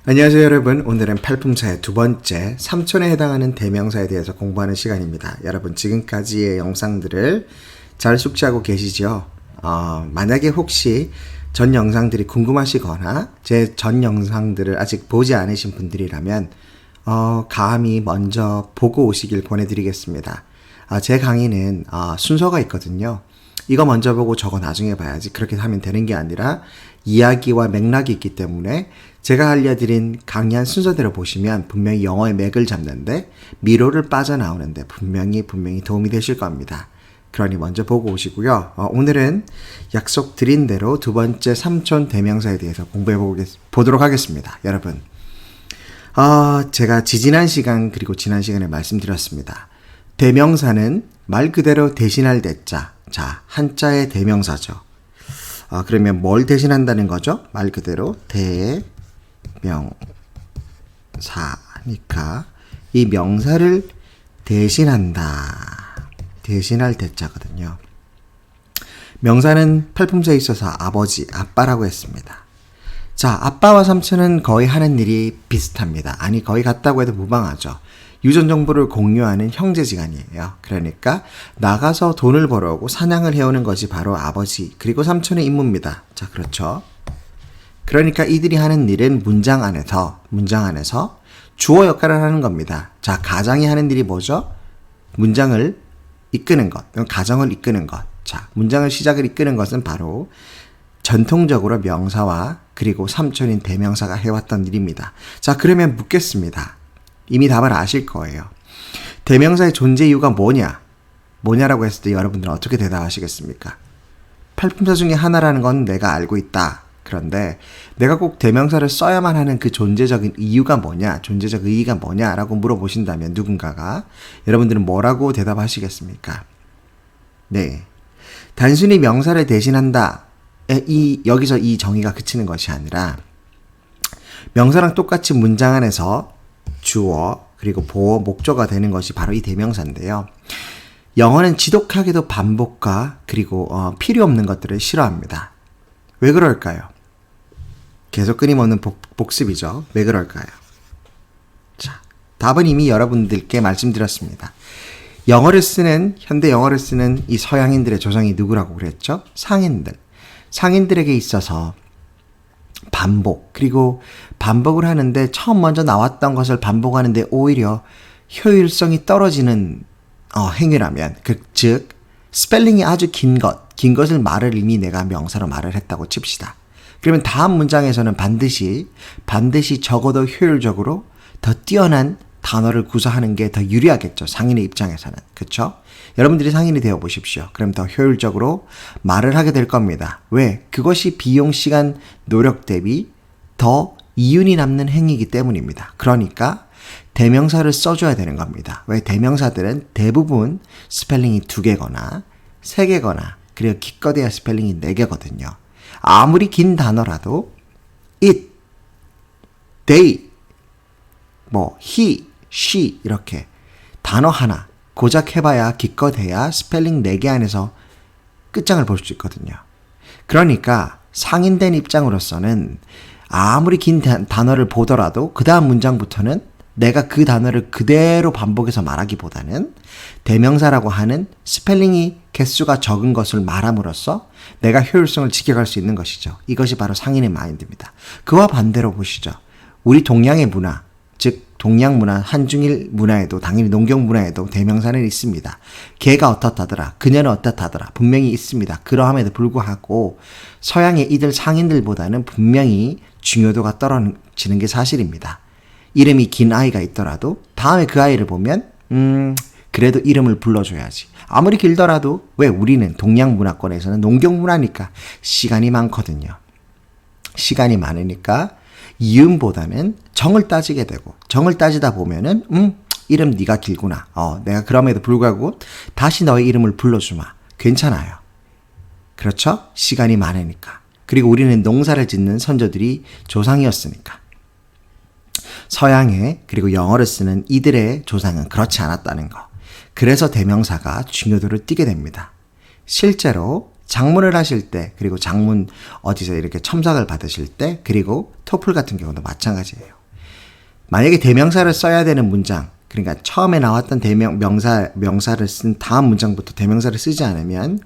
안녕하세요 여러분. 오늘은 팔품사의 두 번째 삼촌에 해당하는 대명사에 대해서 공부하는 시간입니다. 여러분 지금까지의 영상들을 잘 숙지하고 계시죠? 만약에 혹시 전 영상들이 궁금하시거나 제 전 영상들을 아직 보지 않으신 분들이라면 감히 먼저 보고 오시길 권해드리겠습니다. 제 강의는 순서가 있거든요. 이거 먼저 보고 저거 나중에 봐야지 그렇게 하면 되는 게 아니라 이야기와 맥락이 있기 때문에 제가 알려드린 강의한 순서대로 보시면 분명히 영어의 맥을 잡는데 미로를 빠져나오는데 분명히 도움이 되실 겁니다. 그러니 먼저 보고 오시고요. 오늘은 약속드린 대로 두 번째 삼촌 대명사에 대해서 공부해 보도록 하겠습니다. 여러분 제가 지난 시간 그리고 지난 시간에 말씀드렸습니다. 대명사는 말 그대로 대신할 대자, 자 한자의 대명사죠. 그러면 뭘 대신한다는 거죠? 말 그대로 대명사니까 이 명사를 대신한다. 대신할 대자거든요. 명사는 팔품사에 있어서 아버지, 아빠라고 했습니다. 자, 아빠와 삼촌은 거의 하는 일이 비슷합니다. 아니, 거의 같다고 해도 무방하죠. 유전 정보를 공유하는 형제지간이에요. 그러니까 나가서 돈을 벌어오고 사냥을 해오는 것이 바로 아버지 그리고 삼촌의 임무입니다. 자, 그렇죠. 그러니까 이들이 하는 일은 문장 안에서 주어 역할을 하는 겁니다. 자, 가장이 하는 일이 뭐죠? 문장을 이끄는 것, 가정을 이끄는 것. 자, 문장을 시작을 이끄는 것은 바로 전통적으로 명사와 그리고 삼촌인 대명사가 해왔던 일입니다. 자, 그러면 묻겠습니다. 이미 답을 아실 거예요. 대명사의 존재 이유가 뭐냐라고 했을 때 여러분들은 어떻게 대답하시겠습니까? 팔품사 중에 하나라는 건 내가 알고 있다. 그런데 내가 꼭 대명사를 써야만 하는 그 존재적인 이유가 뭐냐, 존재적 의의가 뭐냐라고 물어보신다면 누군가가 여러분들은 뭐라고 대답하시겠습니까? 네, 단순히 명사를 대신한다. 여기서 이 정의가 그치는 것이 아니라 명사랑 똑같이 문장 안에서 주어 그리고 보어 목적어가 되는 것이 바로 이 대명사인데요. 영어는 지독하게도 반복과 그리고 필요 없는 것들을 싫어합니다. 왜 그럴까요? 계속 끊임없는 복습이죠. 왜 그럴까요? 자, 답은 이미 여러분들께 말씀드렸습니다. 현대 영어를 쓰는 이 서양인들의 조상이 누구라고 그랬죠? 상인들에게 있어서 그리고 반복을 하는데 처음 먼저 나왔던 것을 반복하는데 오히려 효율성이 떨어지는 행위라면 즉 스펠링이 아주 긴 것을 말을 이미 내가 명사로 말을 했다고 칩시다. 그러면 다음 문장에서는 반드시 적어도 효율적으로 더 뛰어난 단어를 구사하는 게 더 유리하겠죠. 상인의 입장에서는. 그렇죠? 여러분들이 상인이 되어 보십시오. 그럼 더 효율적으로 말을 하게 될 겁니다. 왜? 그것이 비용, 시간, 노력 대비 더 이윤이 남는 행위이기 때문입니다. 그러니까 대명사를 써줘야 되는 겁니다. 왜? 대명사들은 대부분 스펠링이 2개거나 3개거나 그리고 기껏해야 스펠링이 4개거든요. 아무리 긴 단어라도 it, they, he, she 이렇게 단어 하나 고작 해봐야 기껏해야 스펠링 4개 안에서 끝장을 볼 수 있거든요. 그러니까 상인된 입장으로서는 아무리 긴 단어를 보더라도 그 다음 문장부터는 내가 그 단어를 그대로 반복해서 말하기보다는 대명사라고 하는 스펠링이 개수가 적은 것을 말함으로써 내가 효율성을 지켜갈 수 있는 것이죠. 이것이 바로 상인의 마인드입니다. 그와 반대로 보시죠. 우리 동양의 문화, 즉 동양 문화, 한중일 문화에도 당연히 농경 문화에도 대명사는 있습니다. 걔가 어떻다더라, 그녀는 어떻다더라 분명히 있습니다. 그러함에도 불구하고 서양의 이들 상인들보다는 분명히 중요도가 떨어지는 게 사실입니다. 이름이 긴 아이가 있더라도 다음에 그 아이를 보면 그래도 이름을 불러줘야지. 아무리 길더라도 왜 우리는 동양 문화권에서는 농경 문화니까 시간이 많거든요. 시간이 많으니까 이음보다는 정을 따지게 되고 정을 따지다 보면은 이름 네가 길구나. 내가 그럼에도 불구하고 다시 너의 이름을 불러주마. 괜찮아요. 그렇죠? 시간이 많으니까. 그리고 우리는 농사를 짓는 선조들이 조상이었으니까. 서양의 그리고 영어를 쓰는 이들의 조상은 그렇지 않았다는 거. 그래서 대명사가 중요도를 띠게 됩니다. 실제로 장문을 하실 때, 그리고 장문 어디서 이렇게 첨삭을 받으실 때, 그리고 토플 같은 경우도 마찬가지예요. 만약에 대명사를 써야 되는 문장, 그러니까 처음에 나왔던 명사를 쓴 다음 문장부터 대명사를 쓰지 않으면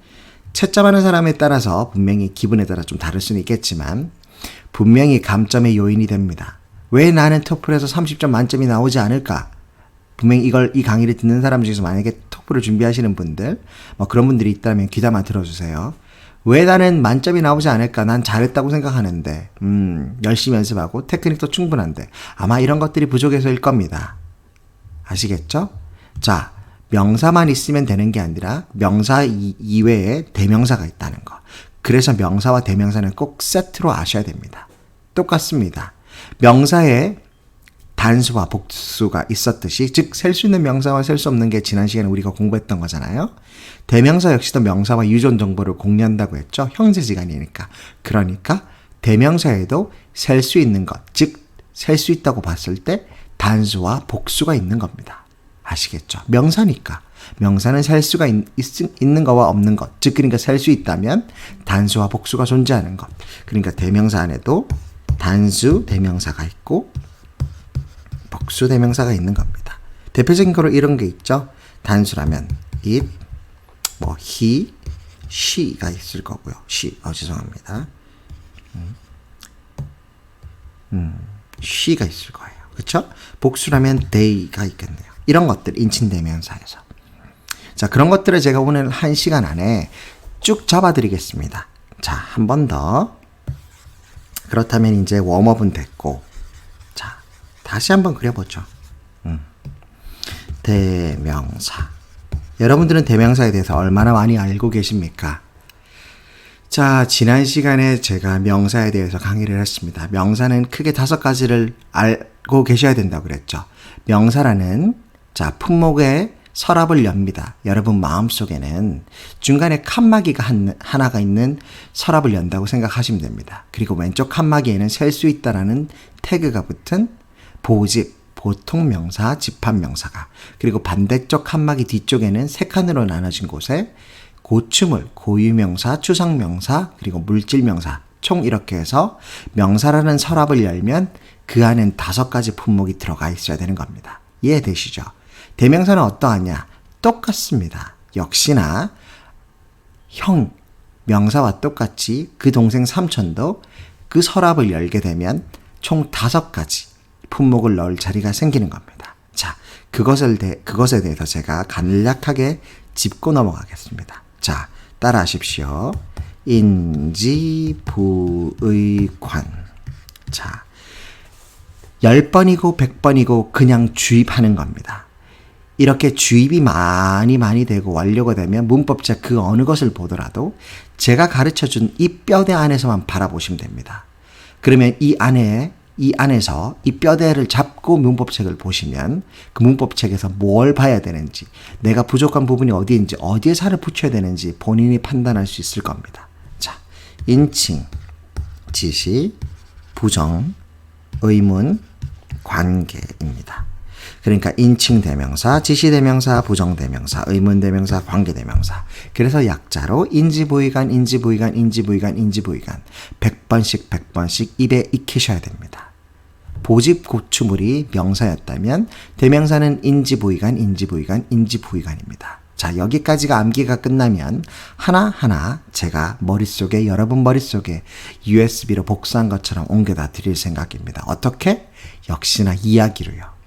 채점하는 사람에 따라서 분명히 기분에 따라 좀 다를 수는 있겠지만 분명히 감점의 요인이 됩니다. 왜 나는 토플에서 30점 만점이 나오지 않을까? 분명히 이 강의를 듣는 사람 중에서 만약에 토플을 준비하시는 분들, 그런 분들이 있다면 귀담아 들어주세요. 왜 나는 만점이 나오지 않을까? 난 잘했다고 생각하는데, 열심히 연습하고 테크닉도 충분한데, 아마 이런 것들이 부족해서일 겁니다. 아시겠죠? 자, 명사만 있으면 되는 게 아니라 명사 이외에 대명사가 있다는 거. 그래서 명사와 대명사는 꼭 세트로 아셔야 됩니다. 똑같습니다. 명사에 단수와 복수가 있었듯이, 즉 셀 수 있는 명사와 셀 수 없는 게 지난 시간에 우리가 공부했던 거잖아요. 대명사 역시도 명사와 유존 정보를 공유한다고 했죠. 형제지간이니까. 그러니까 대명사에도 셀 수 있는 것, 즉 셀 수 있다고 봤을 때 단수와 복수가 있는 겁니다. 아시겠죠? 명사니까. 명사는 셀 수가 있는 거와 없는 것. 즉 그러니까 셀 수 있다면 단수와 복수가 존재하는 것. 그러니까 대명사 안에도 단수 대명사가 있고 복수 대명사가 있는 겁니다. 대표적인 거로 이런 게 있죠. 단수라면 it, he, she가 있을 거고요. 죄송합니다. she가 있을 거예요. 그렇죠? 복수라면 they가 있겠네요. 이런 것들 인칭 대명사에서. 자, 그런 것들을 제가 오늘 1시간 안에 쭉 잡아드리겠습니다. 자, 한 번 더. 그렇다면 이제 웜업은 됐고, 자, 다시 한번 그려보죠. 대명사. 여러분들은 대명사에 대해서 얼마나 많이 알고 계십니까? 자, 지난 시간에 제가 명사에 대해서 강의를 했습니다. 명사는 크게 5가지를 알고 계셔야 된다고 그랬죠. 명사라는, 자, 품목에 서랍을 엽니다. 여러분 마음속에는 중간에 칸막이가 하나가 있는 서랍을 연다고 생각하시면 됩니다. 그리고 왼쪽 칸막이에는 셀 수 있다라는 태그가 붙은 보집, 보통명사, 집합명사가, 그리고 반대쪽 칸막이 뒤쪽에는 3칸으로 나눠진 곳에 고추물, 고유명사, 추상명사, 그리고 물질명사, 총 이렇게 해서 명사라는 서랍을 열면 그 안엔 5가지 품목이 들어가 있어야 되는 겁니다. 이해되시죠? 대명사는 어떠하냐? 똑같습니다. 역시나 형, 명사와 똑같이 그 동생 삼촌도 그 서랍을 열게 되면 총 5가지 품목을 넣을 자리가 생기는 겁니다. 자, 그것에 대해서 제가 간략하게 짚고 넘어가겠습니다. 자, 따라 하십시오. 인지, 부의, 관. 자, 10번이고 100번이고 그냥 주입하는 겁니다. 이렇게 주입이 많이 되고 완료가 되면 문법책 그 어느 것을 보더라도 제가 가르쳐준 이 뼈대 안에서만 바라보시면 됩니다. 그러면 이 안에서 이 뼈대를 잡고 문법책을 보시면 그 문법책에서 뭘 봐야 되는지, 내가 부족한 부분이 어디인지, 어디에 살을 붙여야 되는지 본인이 판단할 수 있을 겁니다. 자, 인칭, 지시, 부정, 의문, 관계입니다. 그러니까 인칭 대명사, 지시 대명사, 부정 대명사, 의문 대명사, 관계 대명사. 그래서 약자로 인지부의관, 인지부의관, 인지부의관, 인지부의관 100번씩 입에 익히셔야 됩니다. 보집, 고추물이 명사였다면 대명사는 인지부의관, 인지부의관, 인지부의관입니다. 자, 여기까지가 암기가 끝나면 하나하나 제가 여러분 머릿속에 USB로 복사한 것처럼 옮겨다 드릴 생각입니다. 어떻게? 역시나 이야기로요.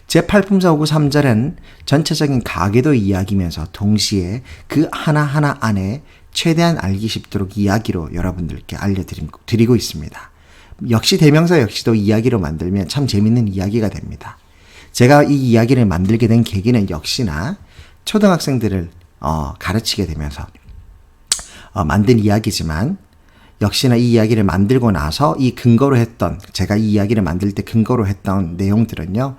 제8품사 5구 3절은 전체적인 가계도 이야기면서 동시에 그 하나하나 안에 최대한 알기 쉽도록 이야기로 여러분들께 알려드리고 있습니다. 역시 대명사 역시도 이야기로 만들면 참 재밌는 이야기가 됩니다. 제가 이 이야기를 만들게 된 계기는 역시나 초등학생들을 가르치게 되면서 만든 이야기지만, 역시나 이 이야기를 만들고 나서 제가 이 이야기를 만들 때 근거로 했던 내용들은요,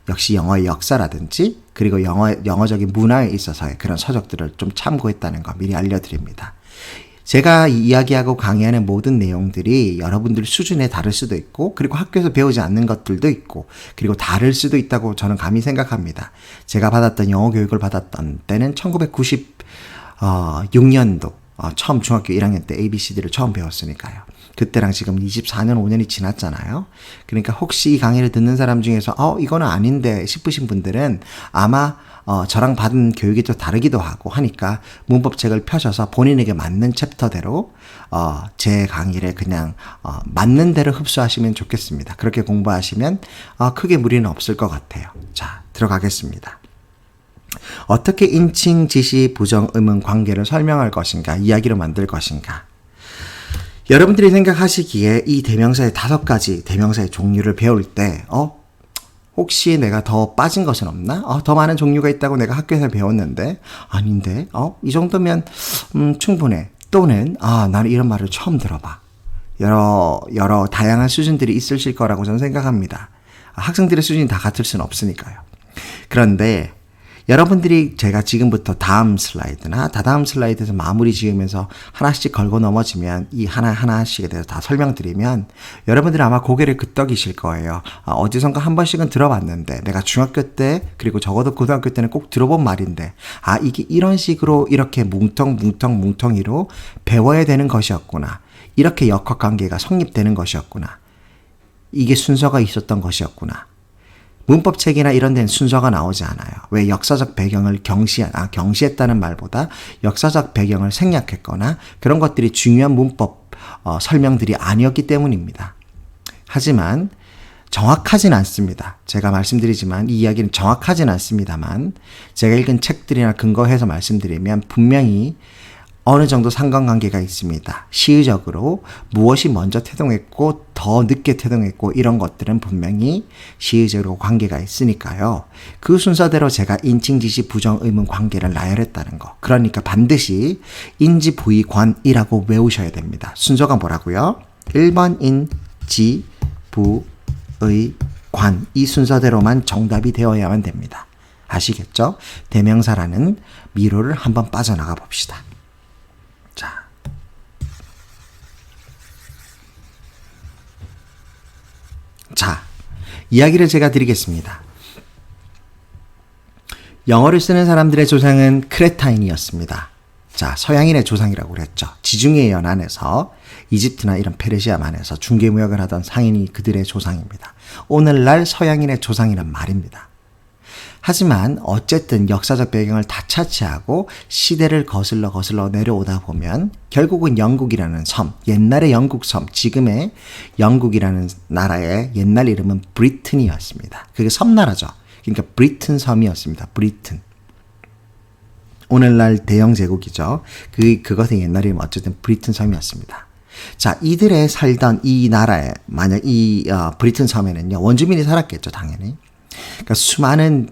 역시 영어의 역사라든지 그리고 영어적인 문화에 있어서의 그런 서적들을 좀 참고했다는 거 미리 알려드립니다. 제가 이야기하고 강의하는 모든 내용들이 여러분들 수준에 다를 수도 있고, 그리고 학교에서 배우지 않는 것들도 있고, 그리고 다를 수도 있다고 저는 감히 생각합니다. 제가 받았던 영어 교육을 받았던 때는 1996년도 처음 중학교 1학년 때 ABCD를 처음 배웠으니까요. 그때랑 지금 24년, 5년이 지났잖아요. 그러니까 혹시 이 강의를 듣는 사람 중에서 이거는 아닌데 싶으신 분들은 아마 저랑 받은 교육이 또 다르기도 하고 하니까 문법책을 펴셔서 본인에게 맞는 챕터대로 제 강의를 그냥 맞는 대로 흡수하시면 좋겠습니다. 그렇게 공부하시면 크게 무리는 없을 것 같아요. 자, 들어가겠습니다. 어떻게 인칭, 지시, 부정, 의문 관계를 설명할 것인가, 이야기로 만들 것인가. 여러분들이 생각하시기에 이 대명사의 5가지 대명사의 종류를 배울 때 혹시 내가 더 빠진 것은 없나? 더 많은 종류가 있다고 내가 학교에서 배웠는데 아닌데 이 정도면 충분해. 또는 나는 이런 말을 처음 들어봐. 여러 다양한 수준들이 있으실 거라고 저는 생각합니다. 학생들의 수준이 다 같을 수는 없으니까요. 그런데 여러분들이 제가 지금부터 다음 슬라이드나 다다음 슬라이드에서 마무리 지으면서 하나씩 걸고 넘어지면 이 하나하나씩에 대해서 다 설명드리면 여러분들이 아마 고개를 끄덕이실 거예요. 어디선가 한 번씩은 들어봤는데 내가 중학교 때 그리고 적어도 고등학교 때는 꼭 들어본 말인데 이게 이런 식으로 이렇게 뭉텅이로 배워야 되는 것이었구나. 이렇게 역학관계가 성립되는 것이었구나. 이게 순서가 있었던 것이었구나. 문법책이나 이런 데는 순서가 나오지 않아요. 왜? 역사적 배경을 경시했다는 말보다 역사적 배경을 생략했거나 그런 것들이 중요한 문법 설명들이 아니었기 때문입니다. 하지만 정확하진 않습니다. 제가 말씀드리지만 이 이야기는 정확하진 않습니다만 제가 읽은 책들이나 근거해서 말씀드리면 분명히 어느 정도 상관관계가 있습니다. 시의적으로 무엇이 먼저 태동했고 더 늦게 태동했고 이런 것들은 분명히 시의적으로 관계가 있으니까요. 그 순서대로 제가 인칭, 지시, 부정, 의문 관계를 나열했다는 거. 그러니까 반드시 인지, 부의, 관이라고 외우셔야 됩니다. 순서가 뭐라고요? 1번 인지, 부, 의, 관. 이 순서대로만 정답이 되어야만 됩니다. 아시겠죠? 대명사라는 미로를 한번 빠져나가 봅시다. 자, 이야기를 제가 드리겠습니다. 영어를 쓰는 사람들의 조상은 크레타인이었습니다. 자, 서양인의 조상이라고 그랬죠. 지중해 연안에서 이집트나 이런 페르시아만에서 중개무역을 하던 상인이 그들의 조상입니다. 오늘날 서양인의 조상이란 말입니다. 하지만 어쨌든 역사적 배경을 다 차치하고 시대를 거슬러 내려오다 보면 결국은 영국이라는 섬, 옛날의 영국 섬, 지금의 영국이라는 나라의 옛날 이름은 브리튼이었습니다. 그게 섬나라죠. 그러니까 브리튼 섬이었습니다. 브리튼. 오늘날 대영 제국이죠. 그것의 옛날 이름은 어쨌든 브리튼 섬이었습니다. 자, 이들의 살던 이 나라에 만약 이 브리튼 섬에는요 원주민이 살았겠죠, 당연히. 그러니까 수많은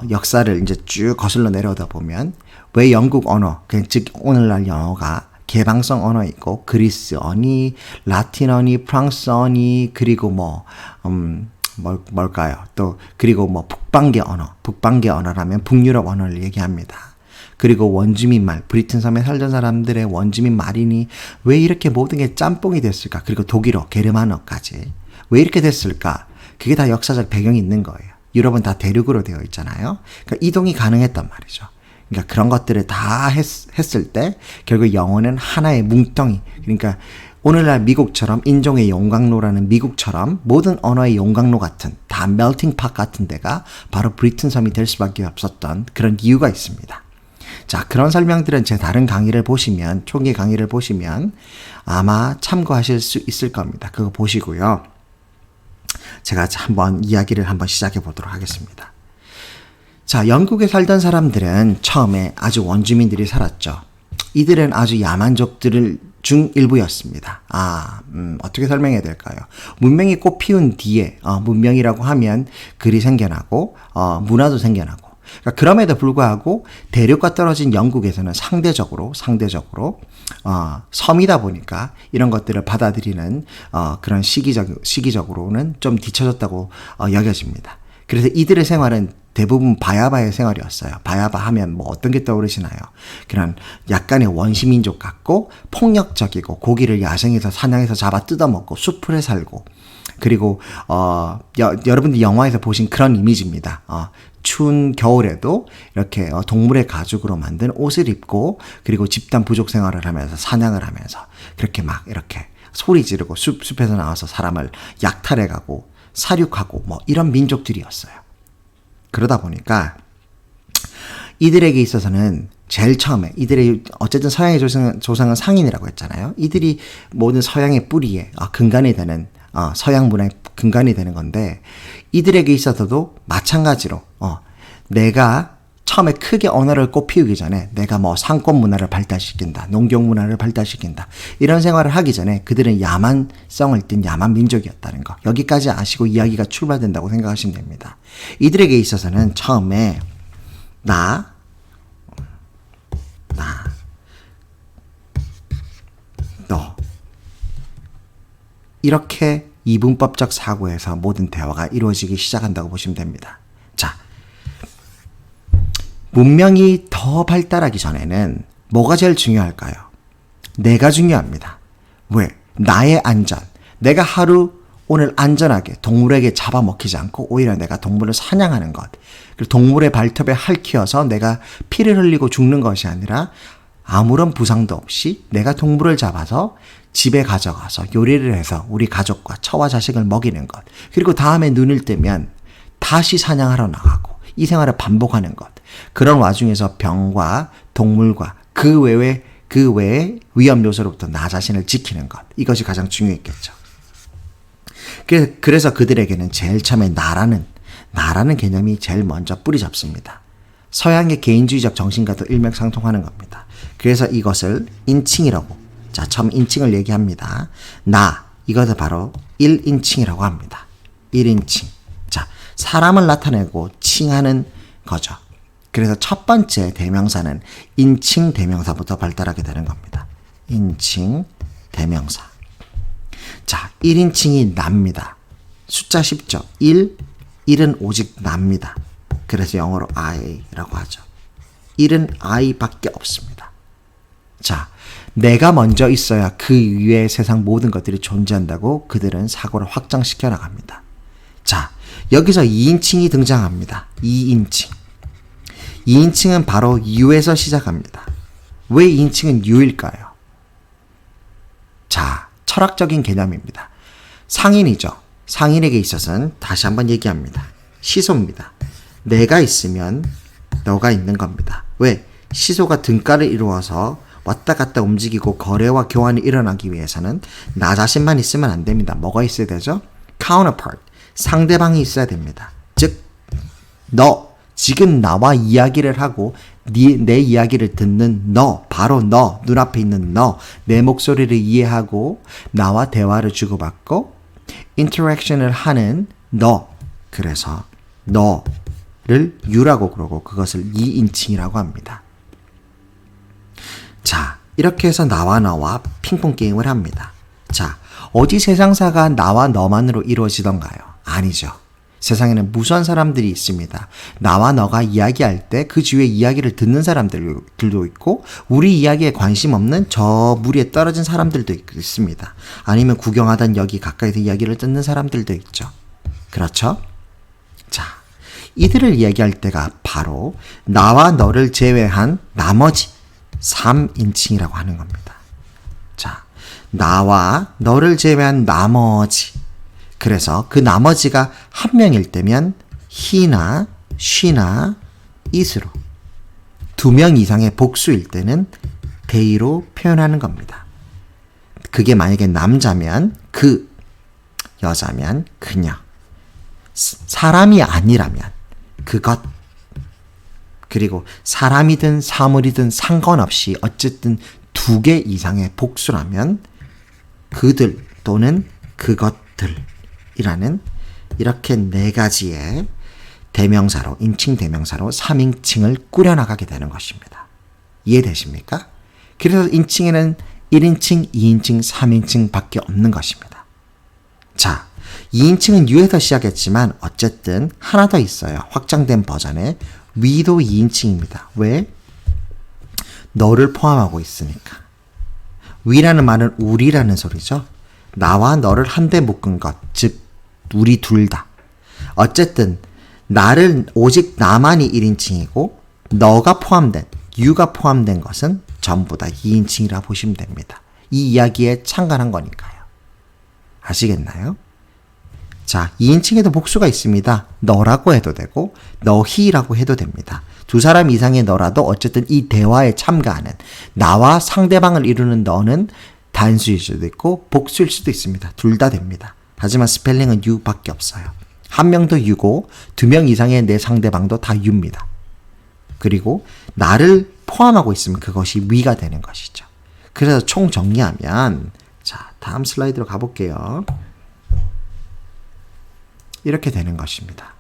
역사를 이제 쭉 거슬러 내려오다 보면 왜 영국 언어, 즉 오늘날 영어가 개방성 언어이고 그리스어니, 라틴어니, 프랑스어니, 그리고 뭘까요? 또 그리고 북방계 언어라면 북유럽 언어를 얘기합니다. 그리고 원주민 말, 브리튼 섬에 살던 사람들의 원주민 말이니 왜 이렇게 모든 게 짬뽕이 됐을까? 그리고 독일어, 게르만어까지 왜 이렇게 됐을까? 그게 다 역사적 배경이 있는 거예요. 유럽은 다 대륙으로 되어 있잖아요. 그러니까 이동이 가능했단 말이죠. 그러니까 그런 것들을 다 했을 때 결국 영어는 하나의 뭉텅이, 그러니까 오늘날 미국처럼 인종의 용광로라는 미국처럼 모든 언어의 용광로 같은 다 멜팅 팟 같은 데가 바로 브리튼 섬이 될 수밖에 없었던 그런 이유가 있습니다. 자, 그런 설명들은 제 다른 강의를 보시면, 초기 강의를 보시면 아마 참고하실 수 있을 겁니다. 그거 보시고요. 제가 이야기를 한번 시작해 보도록 하겠습니다. 자, 영국에 살던 사람들은 처음에 아주 원주민들이 살았죠. 이들은 아주 야만족들 중 일부였습니다. 어떻게 설명해야 될까요? 문명이 꽃피운 뒤에, 문명이라고 하면 글이 생겨나고, 문화도 생겨나고, 그러니까 그럼에도 불구하고 대륙과 떨어진 영국에서는 상대적으로 섬이다 보니까 이런 것들을 받아들이는 그런 시기적으로는 좀 뒤처졌다고 여겨집니다. 그래서 이들의 생활은 대부분 바야바의 생활이었어요. 바야바 하면 어떤 게 떠오르시나요? 그런 약간의 원시민족 같고 폭력적이고 고기를 야생에서 사냥해서 잡아 뜯어먹고 숲을 살고, 그리고 여러분들이 영화에서 보신 그런 이미지입니다. 추운 겨울에도 이렇게 동물의 가죽으로 만든 옷을 입고 그리고 집단 부족 생활을 하면서 사냥을 하면서 그렇게 막 이렇게 소리 지르고 숲에서 나와서 사람을 약탈해가고 사륙하고 뭐 이런 민족들이었어요. 그러다 보니까 이들에게 있어서는 제일 처음에 이들의 어쨌든 서양의 조상은 상인이라고 했잖아요. 이들이 모든 서양의 뿌리에 근간이 되는 서양 문화의 근간이 되는 건데 이들에게 있어서도 마찬가지로 내가 처음에 크게 언어를 꽃피우기 전에 내가 뭐 상권 문화를 발달시킨다, 농경 문화를 발달시킨다 이런 생활을 하기 전에 그들은 야만성을 띤 야만 민족이었다는 거 여기까지 아시고 이야기가 출발된다고 생각하시면 됩니다. 이들에게 있어서는 처음에 너 이렇게 이분법적 사고에서 모든 대화가 이루어지기 시작한다고 보시면 됩니다. 자, 문명이 더 발달하기 전에는 뭐가 제일 중요할까요? 내가 중요합니다. 왜? 나의 안전. 내가 오늘 안전하게 동물에게 잡아먹히지 않고 오히려 내가 동물을 사냥하는 것. 그리고 동물의 발톱에 핥혀서 내가 피를 흘리고 죽는 것이 아니라 아무런 부상도 없이 내가 동물을 잡아서 집에 가져가서 요리를 해서 우리 가족과 처와 자식을 먹이는 것. 그리고 다음에 눈을 뜨면 다시 사냥하러 나가고 이 생활을 반복하는 것. 그런 와중에서 병과 동물과 그 외의 위험 요소로부터 나 자신을 지키는 것. 이것이 가장 중요했겠죠. 그래서 그들에게는 제일 처음에 나라는 개념이 제일 먼저 뿌리 잡습니다. 서양의 개인주의적 정신과도 일맥상통하는 겁니다. 그래서 이것을 인칭이라고, 자, 처음 인칭을 얘기합니다. 이것을 바로 1인칭이라고 합니다. 1인칭. 자, 사람을 나타내고 칭하는 거죠. 그래서 첫 번째 대명사는 인칭 대명사부터 발달하게 되는 겁니다. 인칭 대명사. 자, 1인칭이 납니다. 숫자 쉽죠? 1은 오직 납니다. 그래서 영어로 I라고 하죠. 1은 I밖에 없습니다. 자, 내가 먼저 있어야 그 위에 세상 모든 것들이 존재한다고 그들은 사고를 확장시켜 나갑니다. 자, 여기서 2인칭이 등장합니다. 2인칭. 2인칭은 바로 U에서 시작합니다. 왜 2인칭은 U일까요? 자, 철학적인 개념입니다. 상인이죠. 상인에게 있어서는 다시 한번 얘기합니다. 시소입니다. 내가 있으면 너가 있는 겁니다. 왜? 시소가 등가를 이루어서 왔다 갔다 움직이고 거래와 교환이 일어나기 위해서는 나 자신만 있으면 안 됩니다. 뭐가 있어야 되죠? counterpart, 상대방이 있어야 됩니다. 즉, 지금 나와 이야기를 하고 내 이야기를 듣는 바로 너, 눈앞에 있는 내 목소리를 이해하고 나와 대화를 주고받고 인터랙션을 하는 그래서 너를 U라고 그러고 그것을 2인칭이라고 합니다. 자, 이렇게 해서 나와 핑퐁 게임을 합니다. 자, 어디 세상사가 나와 너만으로 이루어지던가요? 아니죠. 세상에는 무수한 사람들이 있습니다. 나와 너가 이야기할 때 그 주위에 이야기를 듣는 사람들도 있고 우리 이야기에 관심 없는 저 무리에 떨어진 사람들도 있습니다. 아니면 구경하던 여기 가까이서 이야기를 듣는 사람들도 있죠. 그렇죠? 자, 이들을 이야기할 때가 바로 나와 너를 제외한 나머지 3인칭이라고 하는 겁니다. 자, 나와 너를 제외한 나머지. 그래서 그 나머지가 한 명일 때면 he나 she나 it으로, 2명 이상의 복수일 때는 they로 표현하는 겁니다. 그게 만약에 남자면 그, 여자면 그녀, 사람이 아니라면 그것, 그리고 사람이든 사물이든 상관없이 어쨌든 2개 이상의 복수라면 그들 또는 그것들 이라는 이렇게 4가지의 대명사로, 인칭 대명사로 3인칭을 꾸려나가게 되는 것입니다. 이해되십니까? 그래서 인칭에는 1인칭, 2인칭, 3인칭 밖에 없는 것입니다. 자, 2인칭은 U에서 시작했지만 어쨌든 하나 더 있어요. 확장된 버전의 We도 2인칭입니다. 왜? 너를 포함하고 있으니까. We라는 말은 우리라는 소리죠. 나와 너를 한데 묶은 것, 즉 우리 둘 다. 어쨌든 나를 오직 나만이 1인칭이고 너가 포함된, you가 포함된 것은 전부 다 2인칭이라 보시면 됩니다. 이 이야기에 참관한 거니까요. 아시겠나요? 자, 2인칭에도 복수가 있습니다. 너라고 해도 되고 너희라고 해도 됩니다. 두 사람 이상의 너라도 어쨌든 이 대화에 참가하는 나와 상대방을 이루는 너는 단수일 수도 있고 복수일 수도 있습니다. 둘 다 됩니다. 하지만 스펠링은 you밖에 없어요. 한 명도 you고 2명 이상의 내 상대방도 다 you입니다. 그리고 나를 포함하고 있으면 그것이 we가 되는 것이죠. 그래서 총 정리하면 자, 다음 슬라이드로 가볼게요. 이렇게 되는 것입니다.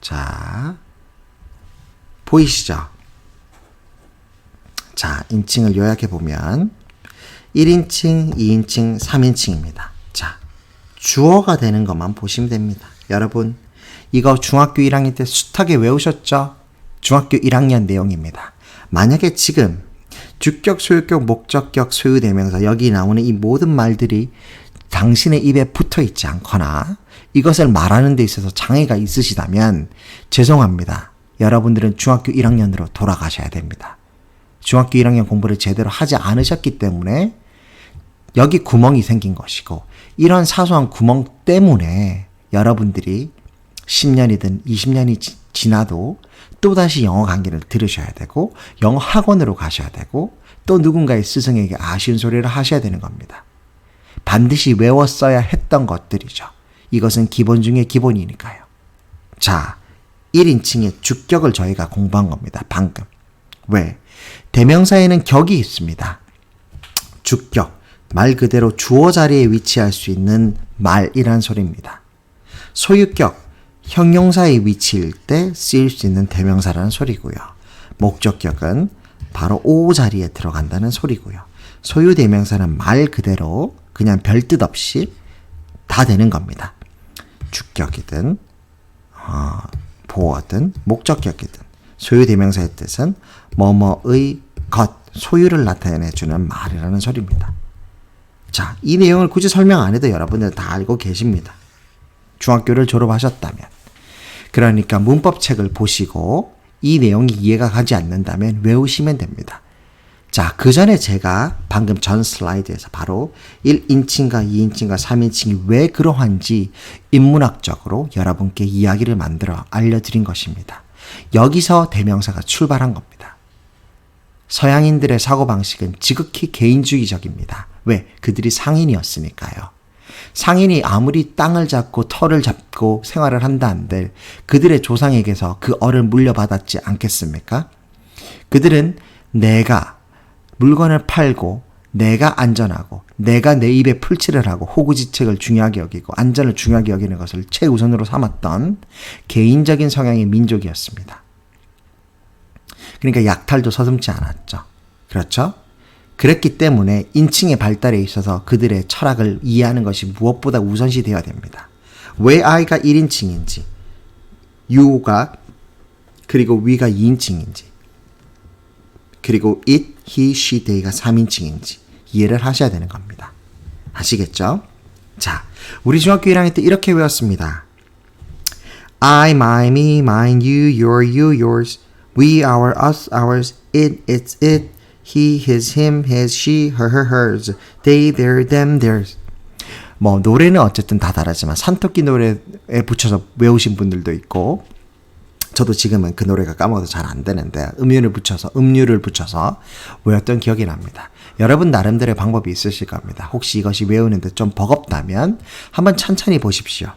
자, 보이시죠? 자, 인칭을 요약해보면 1인칭, 2인칭, 3인칭입니다. 자, 주어가 되는 것만 보시면 됩니다. 여러분, 이거 중학교 1학년 때 숱하게 외우셨죠? 중학교 1학년 내용입니다. 만약에 지금 주격, 소유격, 목적격, 소유대명사 여기 나오는 이 모든 말들이 당신의 입에 붙어 있지 않거나 이것을 말하는 데 있어서 장애가 있으시다면 죄송합니다. 여러분들은 중학교 1학년으로 돌아가셔야 됩니다. 중학교 1학년 공부를 제대로 하지 않으셨기 때문에 여기 구멍이 생긴 것이고 이런 사소한 구멍 때문에 여러분들이 10년이든 20년이 지나도 또다시 영어 강의를 들으셔야 되고 영어 학원으로 가셔야 되고 또 누군가의 스승에게 아쉬운 소리를 하셔야 되는 겁니다. 반드시 외웠어야 했던 것들이죠. 이것은 기본 중에 기본이니까요. 자, 1인칭의 주격을 저희가 공부한 겁니다. 방금. 왜? 대명사에는 격이 있습니다. 주격, 말 그대로 주어 자리에 위치할 수 있는 말이란 소리입니다. 소유격, 형용사의 위치일 때 쓰일 수 있는 대명사라는 소리고요. 목적격은 바로 오 자리에 들어간다는 소리고요. 소유 대명사는 말 그대로 그냥 별 뜻 없이 다 되는 겁니다. 주격이든 보어든 목적격이든 소유 대명사의 뜻은 뭐뭐의 것, 소유를 나타내주는 말이라는 소리입니다. 자, 이 내용을 굳이 설명 안 해도 여러분들 다 알고 계십니다. 중학교를 졸업하셨다면. 그러니까 문법책을 보시고 이 내용이 이해가 가지 않는다면 외우시면 됩니다. 자, 그 전에 제가 방금 전 슬라이드에서 바로 1인칭과 2인칭과 3인칭이 왜 그러한지 인문학적으로 여러분께 이야기를 만들어 알려드린 것입니다. 여기서 대명사가 출발한 겁니다. 서양인들의 사고방식은 지극히 개인주의적입니다. 왜? 그들이 상인이었으니까요. 상인이 아무리 땅을 잡고 터를 잡고 생활을 한다 한들 그들의 조상에게서 그 얼을 물려받았지 않겠습니까? 그들은 내가 물건을 팔고 내가 안전하고 내가 내 입에 풀칠을 하고 호구지책을 중요하게 여기고 안전을 중요하게 여기는 것을 최우선으로 삼았던 개인적인 성향의 민족이었습니다. 그러니까 약탈도 서슴지 않았죠. 그렇죠? 그랬기 때문에 인칭의 발달에 있어서 그들의 철학을 이해하는 것이 무엇보다 우선시 되어야 됩니다. 왜 I가 1인칭인지, You가 그리고 we가 2인칭인지, 그리고 it, he, she, they가 3인칭인지 이해를 하셔야 되는 겁니다. 아시겠죠? 자, 우리 중학교 1학년 때 이렇게 외웠습니다. I, my, me, mine, you, yours, we, our, us, ours, it, its, it, he, his, him, his, she, her, hers, they, their, them, theirs. 뭐 노래는 어쨌든 다 다르지만 산토끼 노래에 붙여서 외우신 분들도 있고 저도 지금은 그 노래가 까먹어서 잘 안 되는데 음유를 붙여서 외웠던 기억이 납니다. 여러분 나름대로의 방법이 있으실 겁니다. 혹시 이것이 외우는데 좀 버겁다면 한번 천천히 보십시오.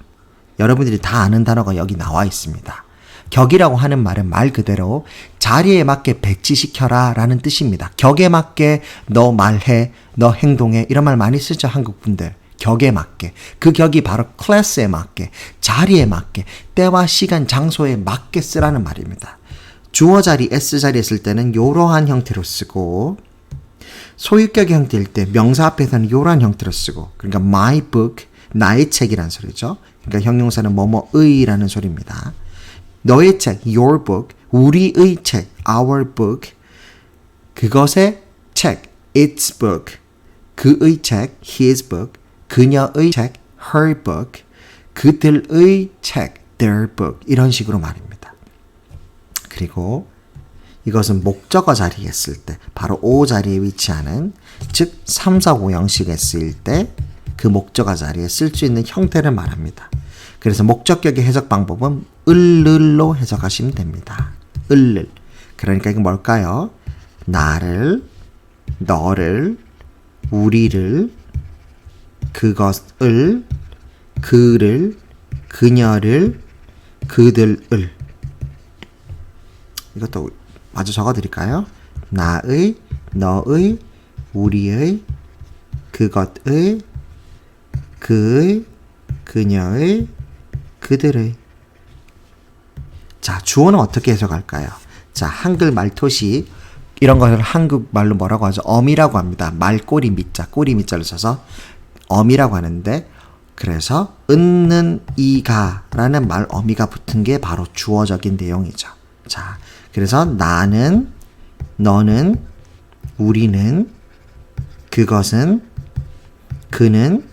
여러분들이 다 아는 단어가 여기 나와 있습니다. 격이라고 하는 말은 말 그대로 자리에 맞게 배치시켜라 라는 뜻입니다. 격에 맞게 너 말해, 너 행동해 이런 말 많이 쓰죠, 한국 분들. 격에 맞게. 그 격이 바로 클래스에 맞게, 자리에 맞게, 때와 시간, 장소에 맞게 쓰라는 말입니다. 주어 자리, S 자리에 쓸 때는 이러한 형태로 쓰고 소유격의 형태일 때 명사 앞에서는 이러한 형태로 쓰고 그러니까 my book, 나의 책이란 소리죠. 그러니까 형용사는 뭐뭐의라는 소리입니다. 너의 책, your book, 우리의 책, our book, 그것의 책, its book, 그의 책, his book, 그녀의 책, her book, 그들의 책, their book 이런 식으로 말입니다. 그리고 이것은 목적어 자리에 쓸 때 바로 O 자리에 위치하는 즉 3, 4, 5 형식에 쓰일 때 그 목적어 자리에 쓸 수 있는 형태를 말합니다. 그래서 목적격의 해석 방법은 을을로 해석하시면 됩니다. 을을. 그러니까 이게 뭘까요? 나를, 너를, 우리를, 그것을, 그를, 그녀를, 그들을. 이것도 마저 적어드릴까요? 나의, 너의, 우리의, 그것의, 그의, 그녀의, 그들의. 자, 주어는 어떻게 해석할까요? 자, 한글 말토시 이런 것을 한국말로 뭐라고 하죠? 어미라고 합니다. 말꼬리 미자, 꼬리 미자를 써서 어미라고 하는데 그래서 은는 이가라는 말 어미가 붙은 게 바로 주어적인 내용이죠. 자, 그래서 나는, 너는, 우리는, 그것은, 그는,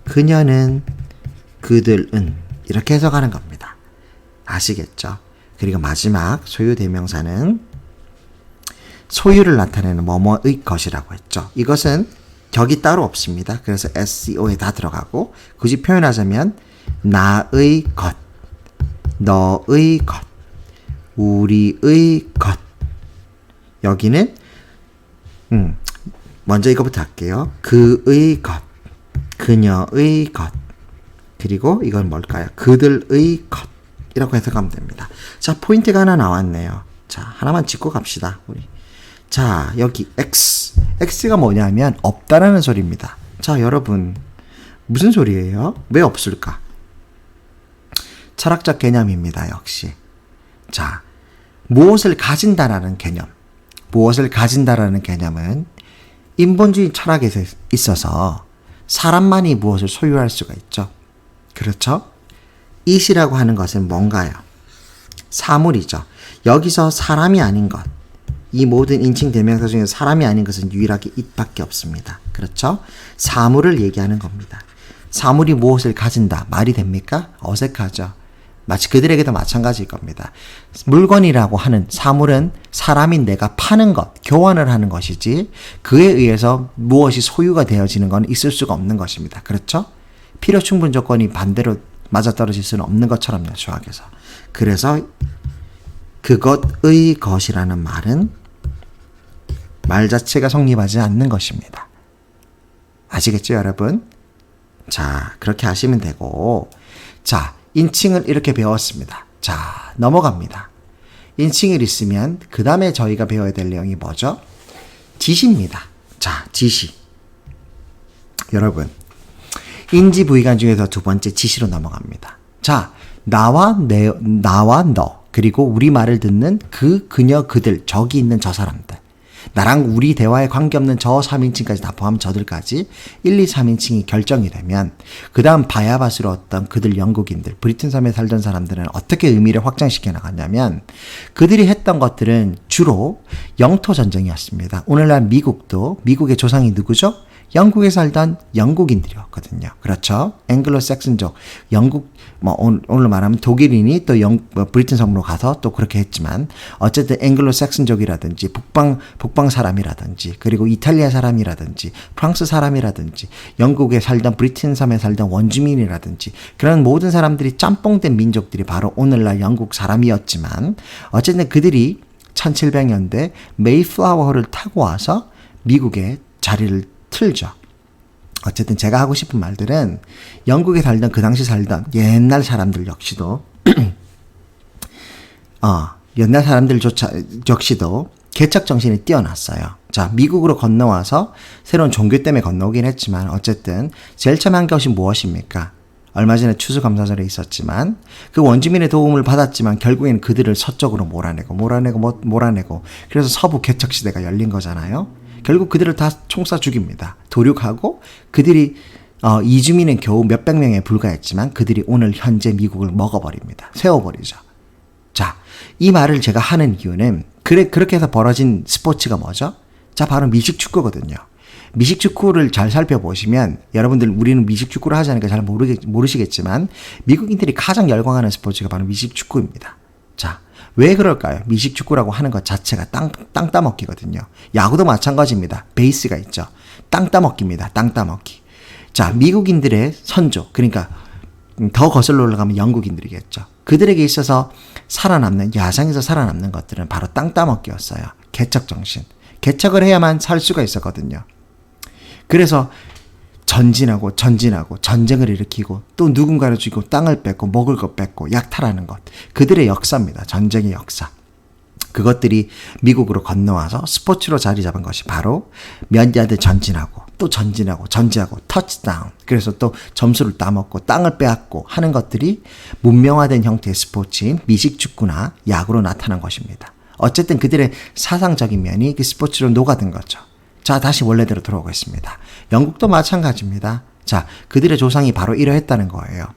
그녀는, 그들은 이렇게 해석하는 겁니다. 아시겠죠? 그리고 마지막 소유 대명사는 소유를 나타내는 뭐뭐의 것이라고 했죠. 이것은 격이 따로 없습니다. 그래서 SEO에 다 들어가고 굳이 표현하자면 나의 것, 너의 것, 우리의 것. 여기는 먼저 이거부터 할게요. 그의 것, 그녀의 것, 그리고 이건 뭘까요? 그들의 것 이라고 해석하면 됩니다. 자, 포인트가 하나 나왔네요. 자, 하나만 짚고 갑시다. 우리. 자, 여기 X. X가 뭐냐면 없다라는 소리입니다. 자, 여러분 무슨 소리예요? 왜 없을까? 철학적 개념입니다. 역시. 자, 무엇을 가진다라는 개념. 무엇을 가진다라는 개념은 인본주의 철학에 있어서 사람만이 무엇을 소유할 수가 있죠. 그렇죠? it이라고 하는 것은 뭔가요? 사물이죠. 여기서 사람이 아닌 것. 이 모든 인칭 대명사 중에 사람이 아닌 것은 유일하게 it밖에 없습니다. 그렇죠? 사물을 얘기하는 겁니다. 사물이 무엇을 가진다. 말이 됩니까? 어색하죠. 마치 그들에게도 마찬가지일 겁니다. 물건이라고 하는 사물은 사람인 내가 파는 것, 교환을 하는 것이지 그에 의해서 무엇이 소유가 되어지는 건 있을 수가 없는 것입니다. 그렇죠? 필요 충분 조건이 반대로 맞아떨어질 수는 없는 것처럼요. 수학에서. 그래서 그것의 것이라는 말은 말 자체가 성립하지 않는 것입니다. 아시겠죠, 여러분? 자, 그렇게 하시면 되고 자, 인칭을 이렇게 배웠습니다. 자, 넘어갑니다. 인칭을 있으면 그 다음에 저희가 배워야 될 내용이 뭐죠? 지시입니다. 자, 지시. 여러분 인지 부위관 중에서 두 번째 지시로 넘어갑니다. 자, 나와 너 그리고 우리 말을 듣는 그, 그녀, 그들 저기 있는 저 사람들 나랑 우리 대화에 관계없는 저 3인칭까지 다 포함 저들까지 1, 2, 3인칭이 결정이 되면 그 다음 바야바스로 어떤 그들 영국인들 브리튼 섬에 살던 사람들은 어떻게 의미를 확장시켜 나갔냐면 그들이 했던 것들은 주로 영토 전쟁이었습니다. 오늘날 미국도 미국의 조상이 누구죠? 영국에 살던 영국인들이었거든요. 그렇죠? 앵글로 삭슨족, 영국, 오늘 말하면 독일인이 또 브리튼 섬으로 가서 또 그렇게 했지만, 어쨌든 앵글로 삭슨족이라든지, 북방 사람이라든지, 그리고 이탈리아 사람이라든지, 프랑스 사람이라든지, 영국에 살던 브리튼 섬에 살던 원주민이라든지, 그런 모든 사람들이 짬뽕된 민족들이 바로 오늘날 영국 사람이었지만, 어쨌든 그들이 1700년대 메이플라워를 타고 와서 미국에 자리를 틀죠. 어쨌든 제가 하고 싶은 말들은 영국에 살던 그 당시 살던 옛날 사람들 역시도 옛날 사람들 역시도 개척 정신이 뛰어났어요. 자, 미국으로 건너와서 새로운 종교 때문에 건너오긴 했지만 어쨌든 제일 처음 한 것이 무엇입니까? 얼마 전에 추수감사절에 있었지만 그 원주민의 도움을 받았지만 결국에는 그들을 서쪽으로 몰아내고 그래서 서부 개척 시대가 열린 거잖아요. 결국 그들을 다 총쏴 죽입니다. 도륙하고 그들이 이주민은 겨우 몇백 명에 불과했지만 그들이 오늘 현재 미국을 먹어버립니다. 세워버리죠. 자, 이 말을 제가 하는 이유는 그렇게 해서 벌어진 스포츠가 뭐죠? 자, 바로 미식축구거든요. 미식축구를 잘 살펴보시면 여러분들 우리는 미식축구를 하지 않으니까 잘 모르시겠지만 미국인들이 가장 열광하는 스포츠가 바로 미식축구입니다. 자, 왜 그럴까요? 미식축구라고 하는 것 자체가 땅 따먹기거든요. 야구도 마찬가지입니다. 베이스가 있죠. 땅 따먹기입니다. 땅 따먹기. 자, 미국인들의 선조, 그러니까 더 거슬러 올라가면 영국인들이겠죠. 그들에게 있어서 살아남는, 야생에서 살아남는 것들은 바로 땅 따먹기였어요. 개척정신. 개척을 해야만 살 수가 있었거든요. 그래서 전진하고 전쟁을 일으키고 또 누군가를 죽이고 땅을 뺏고 먹을 것 뺏고 약탈하는 것. 그들의 역사입니다. 전쟁의 역사. 그것들이 미국으로 건너와서 스포츠로 자리 잡은 것이 바로 몇 야드 전진하고 또 전진하고 터치다운. 그래서 또 점수를 따먹고 땅을 빼앗고 하는 것들이 문명화된 형태의 스포츠인 미식축구나 야구로 나타난 것입니다. 어쨌든 그들의 사상적인 면이 그 스포츠로 녹아든 거죠. 자, 다시 원래대로 돌아오겠습니다. 영국도 마찬가지입니다. 자, 그들의 조상이 바로 이러했다는 거예요.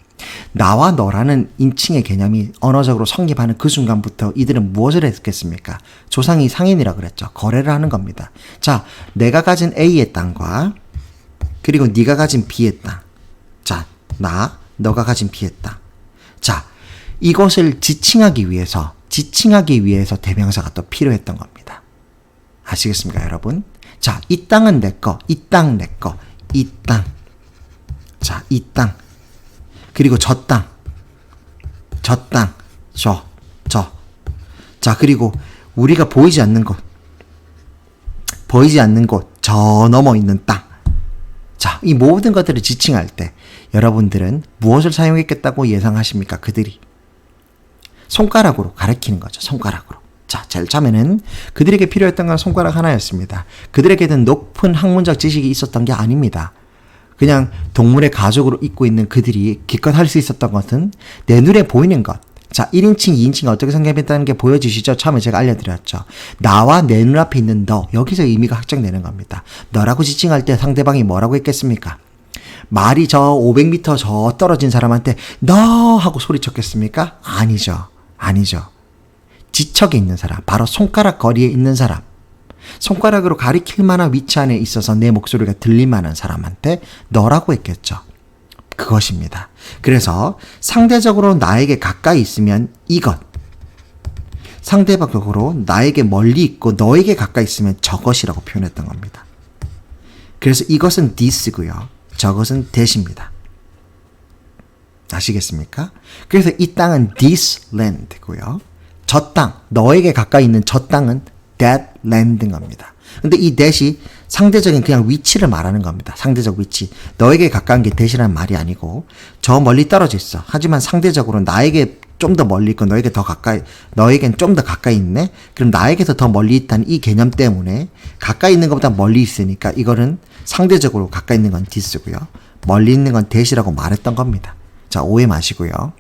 나와 너라는 인칭의 개념이 언어적으로 성립하는 그 순간부터 이들은 무엇을 했겠습니까? 조상이 상인이라 그랬죠. 거래를 하는 겁니다. 자, 내가 가진 A의 땅과 그리고 네가 가진 B의 땅. 자, 너가 가진 B의 땅. 자, 이것을 지칭하기 위해서 대명사가 또 필요했던 겁니다. 아시겠습니까, 여러분? 자, 이 땅은 내 거, 이 땅 내 거, 이 땅. 자, 이 땅. 그리고 저 땅. 저. 자, 그리고 우리가 보이지 않는 곳, 저 넘어 있는 땅. 자, 이 모든 것들을 지칭할 때 여러분들은 무엇을 사용했겠다고 예상하십니까? 그들이 손가락으로 가리키는 거죠. 손가락으로. 자, 제일 처음에는 그들에게 필요했던 건 손가락 하나였습니다. 그들에게는 높은 학문적 지식이 있었던 게 아닙니다. 그냥 동물의 가죽으로 입고 있는 그들이 기껏 할 수 있었던 것은 내 눈에 보이는 것. 자, 1인칭, 2인칭이 어떻게 성립했다는 게 보여지시죠? 처음에 제가 알려드렸죠. 나와 내 눈앞에 있는 너. 여기서 의미가 확정되는 겁니다. 너라고 지칭할 때 상대방이 뭐라고 했겠습니까? 말이 저 500m 저 떨어진 사람한테 너 하고 소리쳤겠습니까? 아니죠. 지척에 있는 사람, 바로 손가락 거리에 있는 사람, 손가락으로 가리킬 만한 위치 안에 있어서 내 목소리가 들릴 만한 사람한테 너라고 했겠죠. 그것입니다. 그래서 상대적으로 나에게 가까이 있으면 이것, 상대적으로 나에게 멀리 있고 너에게 가까이 있으면 저것이라고 표현했던 겁니다. 그래서 이것은 this고요. 저것은 that입니다. 아시겠습니까? 그래서 이 땅은 this land고요. 저 땅, 너에게 가까이 있는 저 땅은 that land인 겁니다. 근데 이 that이 상대적인 그냥 위치를 말하는 겁니다. 상대적 위치. 너에게 가까운 게 that이라는 말이 아니고 저 멀리 떨어져 있어. 하지만 상대적으로 나에게 좀 더 멀리 있고 너에겐 좀 더 가까이 있네? 그럼 나에게서 더 멀리 있다는 이 개념 때문에 가까이 있는 것보다 멀리 있으니까 이거는 상대적으로 가까이 있는 건 this고요. 멀리 있는 건 that이라고 말했던 겁니다. 자, 오해 마시고요.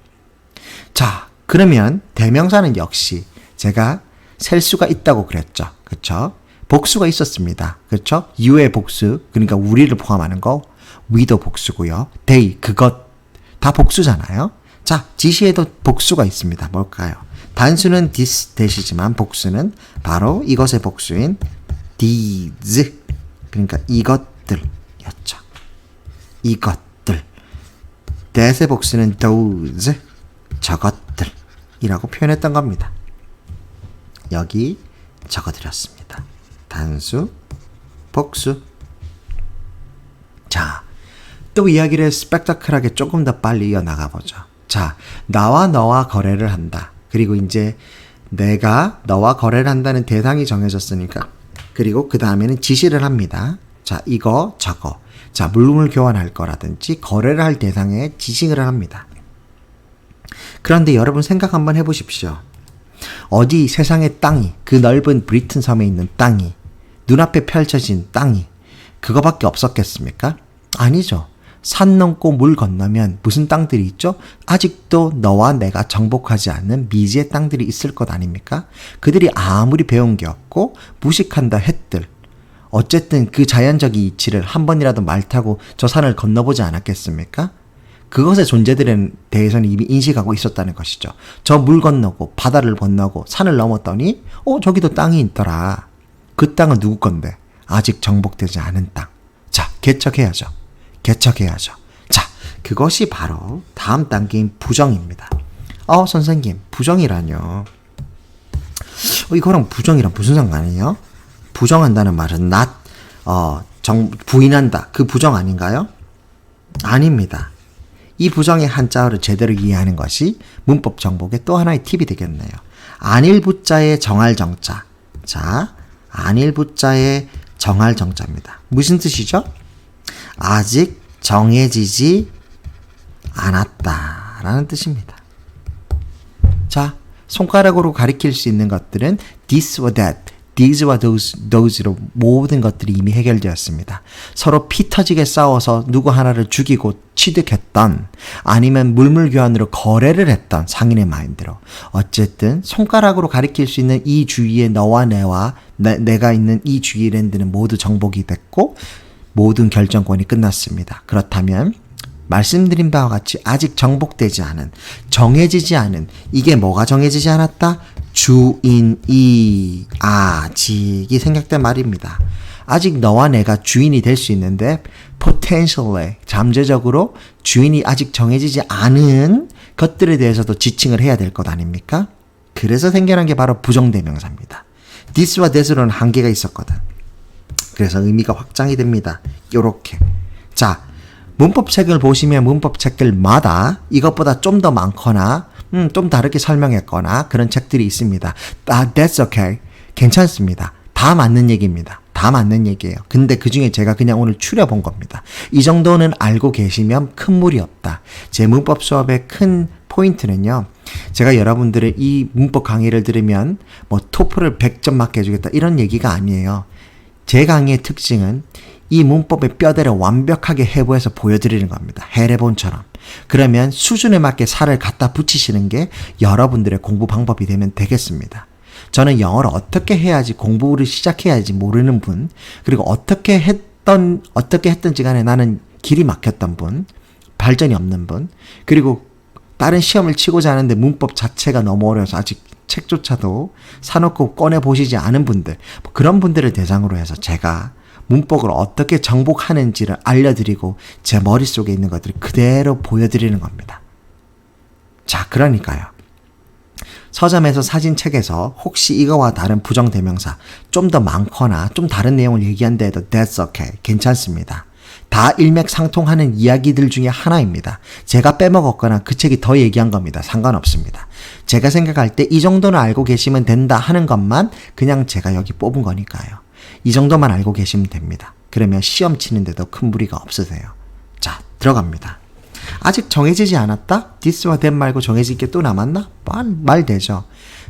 자, 그러면 대명사는 역시 제가 셀 수가 있다고 그랬죠. 그렇죠? 복수가 있었습니다. 그렇죠? you의 복수, 그러니까 우리를 포함하는 거, we도 복수고요. they, 그것 다 복수잖아요. 자, 지시에도 복수가 있습니다. 뭘까요? 단수는 this, that이지만 복수는 바로 이것의 복수인 these, 그러니까 이것들이었죠. 이것들. that의 복수는 those, 저것들이라고 표현했던 겁니다. 여기 적어드렸습니다. 단수, 복수. 자, 또 이야기를 스펙타클하게 조금 더 빨리 이어나가보죠. 자, 나와 너와 거래를 한다. 그리고 이제 내가 너와 거래를 한다는 대상이 정해졌으니까 그리고 그 다음에는 지시를 합니다. 자, 이거 저거. 자, 물품을 교환할 거라든지 거래를 할 대상에 지시를 합니다. 그런데 여러분 생각 한번 해보십시오. 어디 세상의 땅이, 그 넓은 브리튼 섬에 있는 땅이, 눈앞에 펼쳐진 땅이 그거밖에 없었겠습니까? 아니죠. 산 넘고 물 건너면 무슨 땅들이 있죠? 아직도 너와 내가 정복하지 않는 미지의 땅들이 있을 것 아닙니까? 그들이 아무리 배운 게 없고 무식한다 했들 어쨌든 그 자연적인 이치를 한 번이라도 말 타고 저 산을 건너보지 않았겠습니까? 그것의 존재들에 대해서는 이미 인식하고 있었다는 것이죠. 저 물 건너고 바다를 건너고 산을 넘었더니 저기도 땅이 있더라. 그 땅은 누구 건데? 아직 정복되지 않은 땅. 자, 개척해야죠. 개척해야죠. 자, 그것이 바로 다음 단계인 부정입니다. 선생님, 부정이라뇨. 이거랑 부정이랑 무슨 상관이에요? 부정한다는 말은 부인한다. 그 부정 아닌가요? 아닙니다. 이 부정의 한자어를 제대로 이해하는 것이 문법 정복의 또 하나의 팁이 되겠네요. 안일부자의 정할 정자. 자, 안일부자의 정할 정자입니다. 무슨 뜻이죠? 아직 정해지지 않았다라는 뜻입니다. 자, 손가락으로 가리킬 수 있는 것들은 this와 that, these와 those로 모든 것들이 이미 해결되었습니다. 서로 피 터지게 싸워서 누구 하나를 죽이고 취득했던 아니면 물물교환으로 거래를 했던 상인의 마인드로 어쨌든 손가락으로 가리킬 수 있는 이 주위에 너와 내가 있는 이 주위 랜드는 모두 정복이 됐고 모든 결정권이 끝났습니다. 그렇다면 말씀드린 바와 같이 아직 정복되지 않은, 정해지지 않은, 이게 뭐가 정해지지 않았다? 주인이 아직이 생략된 말입니다. 아직 너와 내가 주인이 될 수 있는데 potentially, 잠재적으로 주인이 아직 정해지지 않은 것들에 대해서도 지칭을 해야 될 것 아닙니까? 그래서 생겨난 게 바로 부정대명사입니다. this와 that으로는 한계가 있었거든. 그래서 의미가 확장이 됩니다. 요렇게. 자, 문법책을 보시면 문법책들마다 이것보다 좀 더 많거나 좀 다르게 설명했거나 그런 책들이 있습니다. That's okay. 괜찮습니다. 다 맞는 얘기입니다. 다 맞는 얘기예요. 근데 그중에 제가 그냥 오늘 추려본 겁니다. 이 정도는 알고 계시면 큰 무리 없다. 제 문법 수업의 큰 포인트는요. 제가 여러분들의 이 문법 강의를 들으면 토플을 100점 맞게 해주겠다 이런 얘기가 아니에요. 제 강의의 특징은 이 문법의 뼈대를 완벽하게 해부해서 보여드리는 겁니다. 해례본처럼. 그러면 수준에 맞게 살을 갖다 붙이시는 게 여러분들의 공부 방법이 되면 되겠습니다. 저는 영어를 어떻게 해야지 공부를 시작해야지 모르는 분, 그리고 어떻게 했든지 간에 나는 길이 막혔던 분, 발전이 없는 분, 그리고 다른 시험을 치고자 하는데 문법 자체가 너무 어려워서 아직 책조차도 사놓고 꺼내보시지 않은 분들, 그런 분들을 대상으로 해서 제가 문법을 어떻게 정복하는지를 알려드리고 제 머릿속에 있는 것들을 그대로 보여드리는 겁니다. 자, 그러니까요. 서점에서 사진책에서 혹시 이거와 다른 부정대명사 좀 더 많거나 좀 다른 내용을 얘기한다 해도 that's okay. 괜찮습니다. 다 일맥상통하는 이야기들 중에 하나입니다. 제가 빼먹었거나 그 책이 더 얘기한 겁니다. 상관없습니다. 제가 생각할 때 이 정도는 알고 계시면 된다 하는 것만 그냥 제가 여기 뽑은 거니까요. 이 정도만 알고 계시면 됩니다. 그러면 시험 치는데도 큰 무리가 없으세요. 자, 들어갑니다. 아직 정해지지 않았다? this와 that 말고 정해질 게 또 남았나? 말 되죠.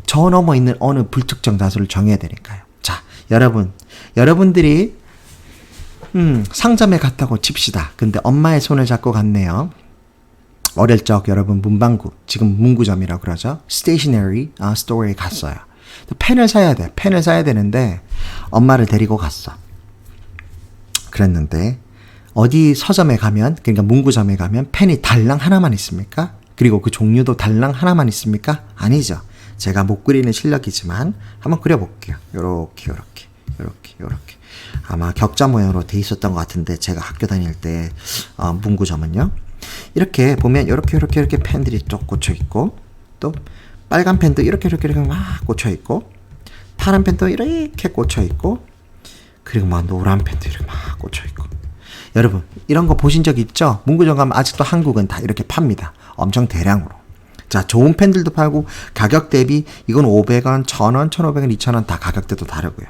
저 넘어 있는 어느 불특정 다수를 정해야 되니까요. 자, 여러분들이 상점에 갔다고 칩시다. 근데 엄마의 손을 잡고 갔네요. 어릴 적 여러분 문방구, 지금 문구점이라고 그러죠. 스테이셔너리 스토어에 갔어요. 펜을 사야 돼. 펜을 사야 되는데 엄마를 데리고 갔어. 그랬는데 어디 서점에 가면, 그러니까 문구점에 가면 펜이 달랑 하나만 있습니까? 그리고 그 종류도 달랑 하나만 있습니까? 아니죠. 제가 못 그리는 실력이지만 한번 그려볼게요. 요렇게. 아마 격자 모양으로 돼 있었던 것 같은데 제가 학교 다닐 때 문구점은요. 이렇게 보면 이렇게 펜들이 쭉 꽂혀 있고, 또 빨간 펜도 이렇게 막 꽂혀 있고, 파란 펜도 이렇게 꽂혀 있고, 그리고 막 노란 펜도 이렇게 막 꽂혀 있고. 여러분 이런 거 보신 적 있죠? 문구점 가면 아직도 한국은 다 이렇게 팝니다. 엄청 대량으로. 자, 좋은 펜들도 팔고 가격 대비 이건 500원, 1000원, 1500원, 2000원 다 가격대도 다르고요.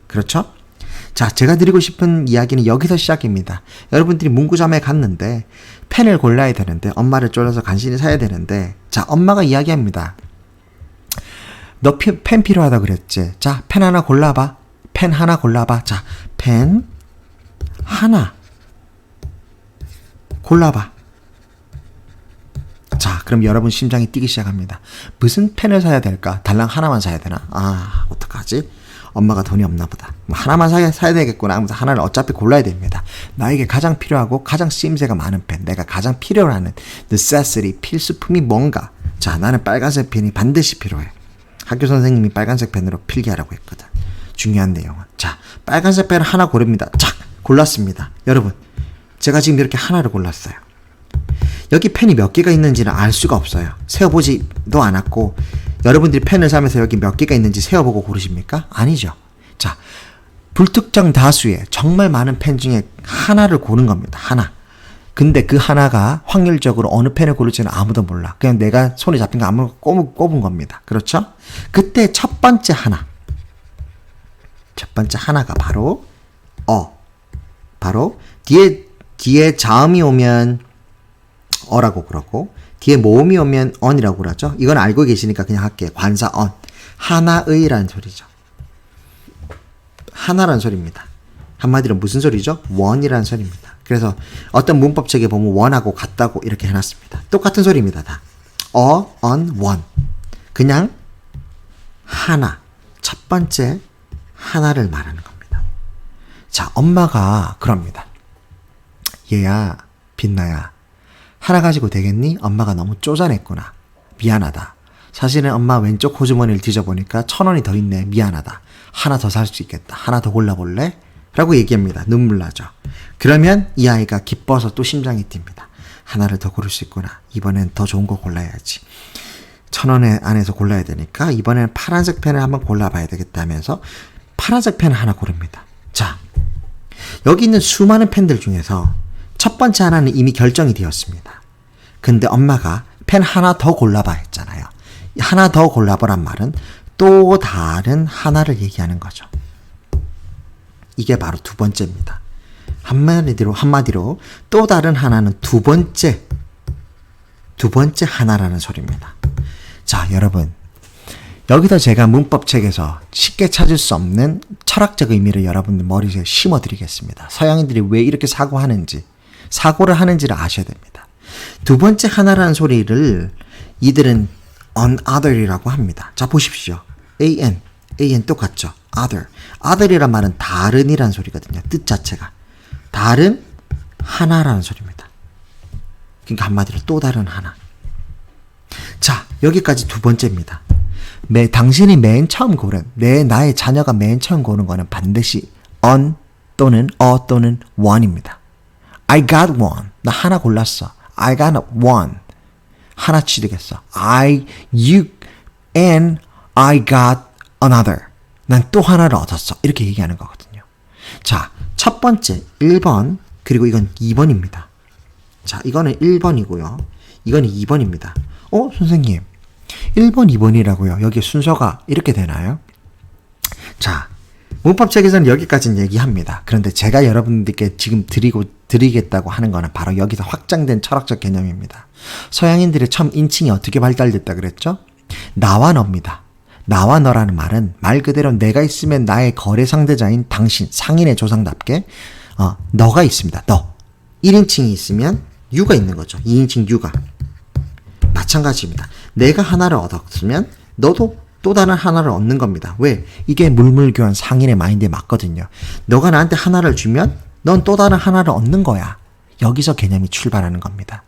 그렇죠? 자, 제가 드리고 싶은 이야기는 여기서 시작입니다. 여러분들이 문구점에 갔는데 펜을 골라야 되는데 엄마를 쫄려서 간신히 사야 되는데, 자, 엄마가 이야기합니다. 너 펜 필요하다 그랬지? 자, 펜 하나 골라봐. 펜 하나 골라봐. 자, 펜 하나 골라봐. 자, 그럼 여러분 심장이 뛰기 시작합니다. 무슨 펜을 사야 될까? 달랑 하나만 사야 되나? 어떡하지? 엄마가 돈이 없나 보다. 하나만 사야 되겠구나 하면서 하나를 어차피 골라야 됩니다. 나에게 가장 필요하고 가장 쓰임새가 많은 펜, 내가 가장 필요로 하는 necessity, 필수품이 뭔가? 자, 나는 빨간색 펜이 반드시 필요해. 학교 선생님이 빨간색 펜으로 필기하라고 했거든. 중요한 내용은. 자, 빨간색 펜을 하나 고릅니다. 자, 골랐습니다. 여러분, 제가 지금 이렇게 하나를 골랐어요. 여기 펜이 몇 개가 있는지는 알 수가 없어요. 세어보지도 않았고, 여러분들이 펜을 사면서 여기 몇 개가 있는지 세어보고 고르십니까? 아니죠. 자, 불특정 다수의 정말 많은 펜 중에 하나를 고른 겁니다. 하나. 근데 그 하나가 확률적으로 어느 펜을 고를지는 아무도 몰라. 그냥 내가 손에 잡힌 거 아무나 꼽은 겁니다. 그렇죠? 그때 첫 번째 하나가 바로 바로 뒤에 자음이 오면 어라고 그러고 뒤에 모음이 오면 언이라고 그러죠. 이건 알고 계시니까 그냥 할게요. 관사 언. 하나의라는 소리죠. 하나라는 소리입니다. 한마디로 무슨 소리죠? 원이라는 소리입니다. 그래서 어떤 문법책에 보면 원하고 같다고 이렇게 해놨습니다. 똑같은 소리입니다. 다. 언, 원. 그냥 하나. 첫 번째 하나를 말하는 겁니다. 자, 엄마가 그럽니다. 얘야, 빛나야. 하나 가지고 되겠니? 엄마가 너무 쪼잔했구나. 미안하다. 사실은 엄마 왼쪽 호주머니를 뒤져보니까 1,000원이 더 있네. 미안하다. 하나 더 살 수 있겠다. 하나 더 골라볼래? 라고 얘기합니다. 눈물 나죠. 그러면 이 아이가 기뻐서 또 심장이 뜁니다. 하나를 더 고를 수 있구나. 이번엔 더 좋은 거 골라야지. 1,000원에 안에서 골라야 되니까 이번에는 파란색 펜을 한번 골라봐야 되겠다 하면서 파란색 펜을 하나 고릅니다. 자, 여기 있는 수많은 펜들 중에서 첫 번째 하나는 이미 결정이 되었습니다. 근데 엄마가 펜 하나 더 골라봐 했잖아요. 하나 더 골라보란 말은 또 다른 하나를 얘기하는 거죠. 이게 바로 두 번째입니다. 한마디로 또 다른 하나는 두 번째 하나라는 소리입니다. 자, 여러분, 여기서 제가 문법책에서 쉽게 찾을 수 없는 철학적 의미를 여러분들 머리에 심어드리겠습니다. 서양인들이 왜 이렇게 사고를 하는지를 아셔야 됩니다. 두 번째 하나라는 소리를 이들은 another이라고 합니다. 자, 보십시오. an 똑같죠. other이란 말은 다른이란 소리거든요. 뜻 자체가. 다른 하나라는 소리입니다. 그러니까 한마디로 또 다른 하나. 자, 여기까지 두 번째입니다. 당신이 맨 처음 고른, 나의 자녀가 맨 처음 고른 거는 반드시 on 또는 또는 one입니다. I got one. 나 하나 골랐어. I got one. 하나 취득했어. you, and I got another. 난 또 하나를 얻었어. 이렇게 얘기하는 거거든요. 자, 첫 번째 1번, 그리고 이건 2번입니다. 자, 이거는 1번이고요. 이건 2번입니다. 선생님, 1번, 2번이라고요. 여기 순서가 이렇게 되나요? 자, 문법책에서는 여기까지는 얘기합니다. 그런데 제가 여러분들께 지금 드리겠다고 하는 거는 바로 여기서 확장된 철학적 개념입니다. 서양인들의 처음 인칭이 어떻게 발달됐다 그랬죠? 나와 너입니다. 나와 너라는 말은 말 그대로 내가 있으면 나의 거래 상대자인 당신, 상인의 조상답게 너가 있습니다. 너. 1인칭이 있으면 you가 있는 거죠. 2인칭 you가. 마찬가지입니다. 내가 하나를 얻었으면 너도 또 다른 하나를 얻는 겁니다. 왜? 이게 물물교환 상인의 마인드에 맞거든요. 너가 나한테 하나를 주면 넌 또 다른 하나를 얻는 거야. 여기서 개념이 출발하는 겁니다.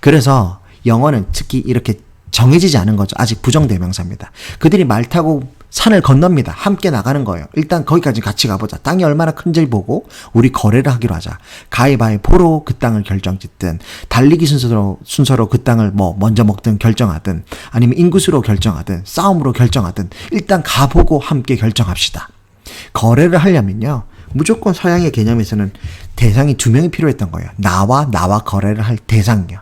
그래서 영어는 특히 이렇게 정해지지 않은 거죠. 아직 부정대명사입니다. 그들이 말 타고 산을 건넙니다. 함께 나가는 거예요. 일단 거기까지 같이 가보자. 땅이 얼마나 큰지 보고 우리 거래를 하기로 하자. 가위바위보로 그 땅을 결정짓든 달리기 순서로 그 땅을 먼저 먹든 결정하든 아니면 인구수로 결정하든 싸움으로 결정하든 일단 가보고 함께 결정합시다. 거래를 하려면요. 무조건 서양의 개념에서는 대상이 2명이 필요했던 거예요. 나와 거래를 할 대상이요.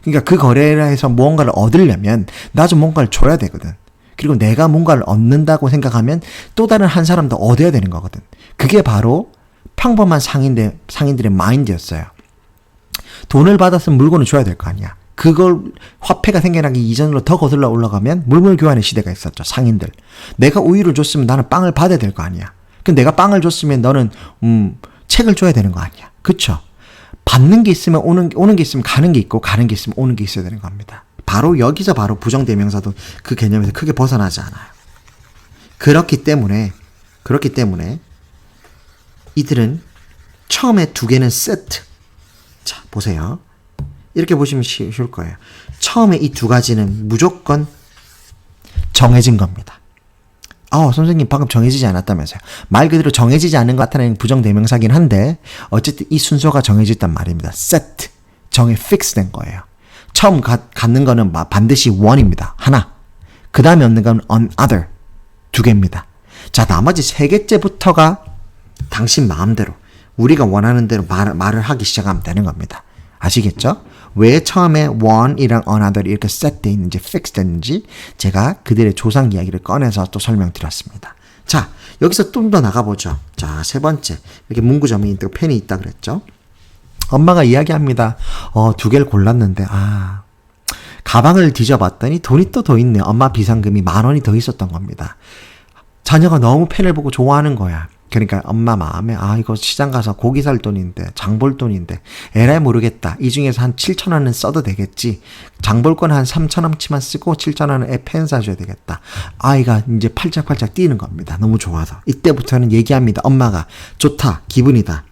그러니까 그 거래를 해서 무언가를 얻으려면 나 좀 뭔가를 줘야 되거든. 그리고 내가 뭔가를 얻는다고 생각하면 또 다른 한 사람도 얻어야 되는 거거든. 그게 바로 평범한 상인들의 마인드였어요. 돈을 받았으면 물건을 줘야 될 거 아니야. 그걸 화폐가 생겨나기 이전으로 더 거슬러 올라가면 물물 교환의 시대가 있었죠. 상인들. 내가 우유를 줬으면 나는 빵을 받아야 될 거 아니야. 그럼 내가 빵을 줬으면 너는 책을 줘야 되는 거 아니야. 그쵸? 받는 게 있으면 오는 게 있으면 가는 게 있고 가는 게 있으면 오는 게 있어야 되는 겁니다. 바로 여기서 바로 부정대명사도 그 개념에서 크게 벗어나지 않아요. 그렇기 때문에 이들은 처음에 2개는 세트. 자, 보세요. 이렇게 보시면 쉬울 거예요. 처음에 이 2가지는 무조건 정해진 겁니다. 선생님 방금 정해지지 않았다면서요. 말 그대로 정해지지 않는 것 나타내는 부정대명사긴 한데 어쨌든 이 순서가 정해졌단 말입니다. set, 정해 fix 된 거예요. 처음 갖는 거는 반드시 one입니다. 하나. 그 다음에 없는 건 another, 두 개입니다. 자, 나머지 세 개째부터가 당신 마음대로 우리가 원하는 대로 말을 하기 시작하면 되는 겁니다. 아시겠죠? 왜 처음에 one이랑 another 이렇게 set 돼 있는지 fix 됐는지 제가 그들의 조상 이야기를 꺼내서 또 설명드렸습니다. 자, 여기서 좀 더 나가보죠. 자, 세 번째. 이렇게 문구점이 있고 펜이 있다 그랬죠? 엄마가 이야기합니다. 두 개를 골랐는데 가방을 뒤져봤더니 돈이 또 더 있네. 엄마 비상금이 10,000원이 더 있었던 겁니다. 자녀가 너무 펜을 보고 좋아하는 거야. 그러니까 엄마 마음에 이거 시장 가서 고기 살 돈인데 장 볼 돈인데 에라이 모르겠다. 이 중에서 한 7,000원은 써도 되겠지. 장 볼 건 한 3,000원치만 쓰고 7,000원에 펜 사줘야 되겠다. 아이가 이제 팔짝팔짝 뛰는 겁니다. 너무 좋아서. 이때부터는 얘기합니다. 엄마가 좋다. 기분이다.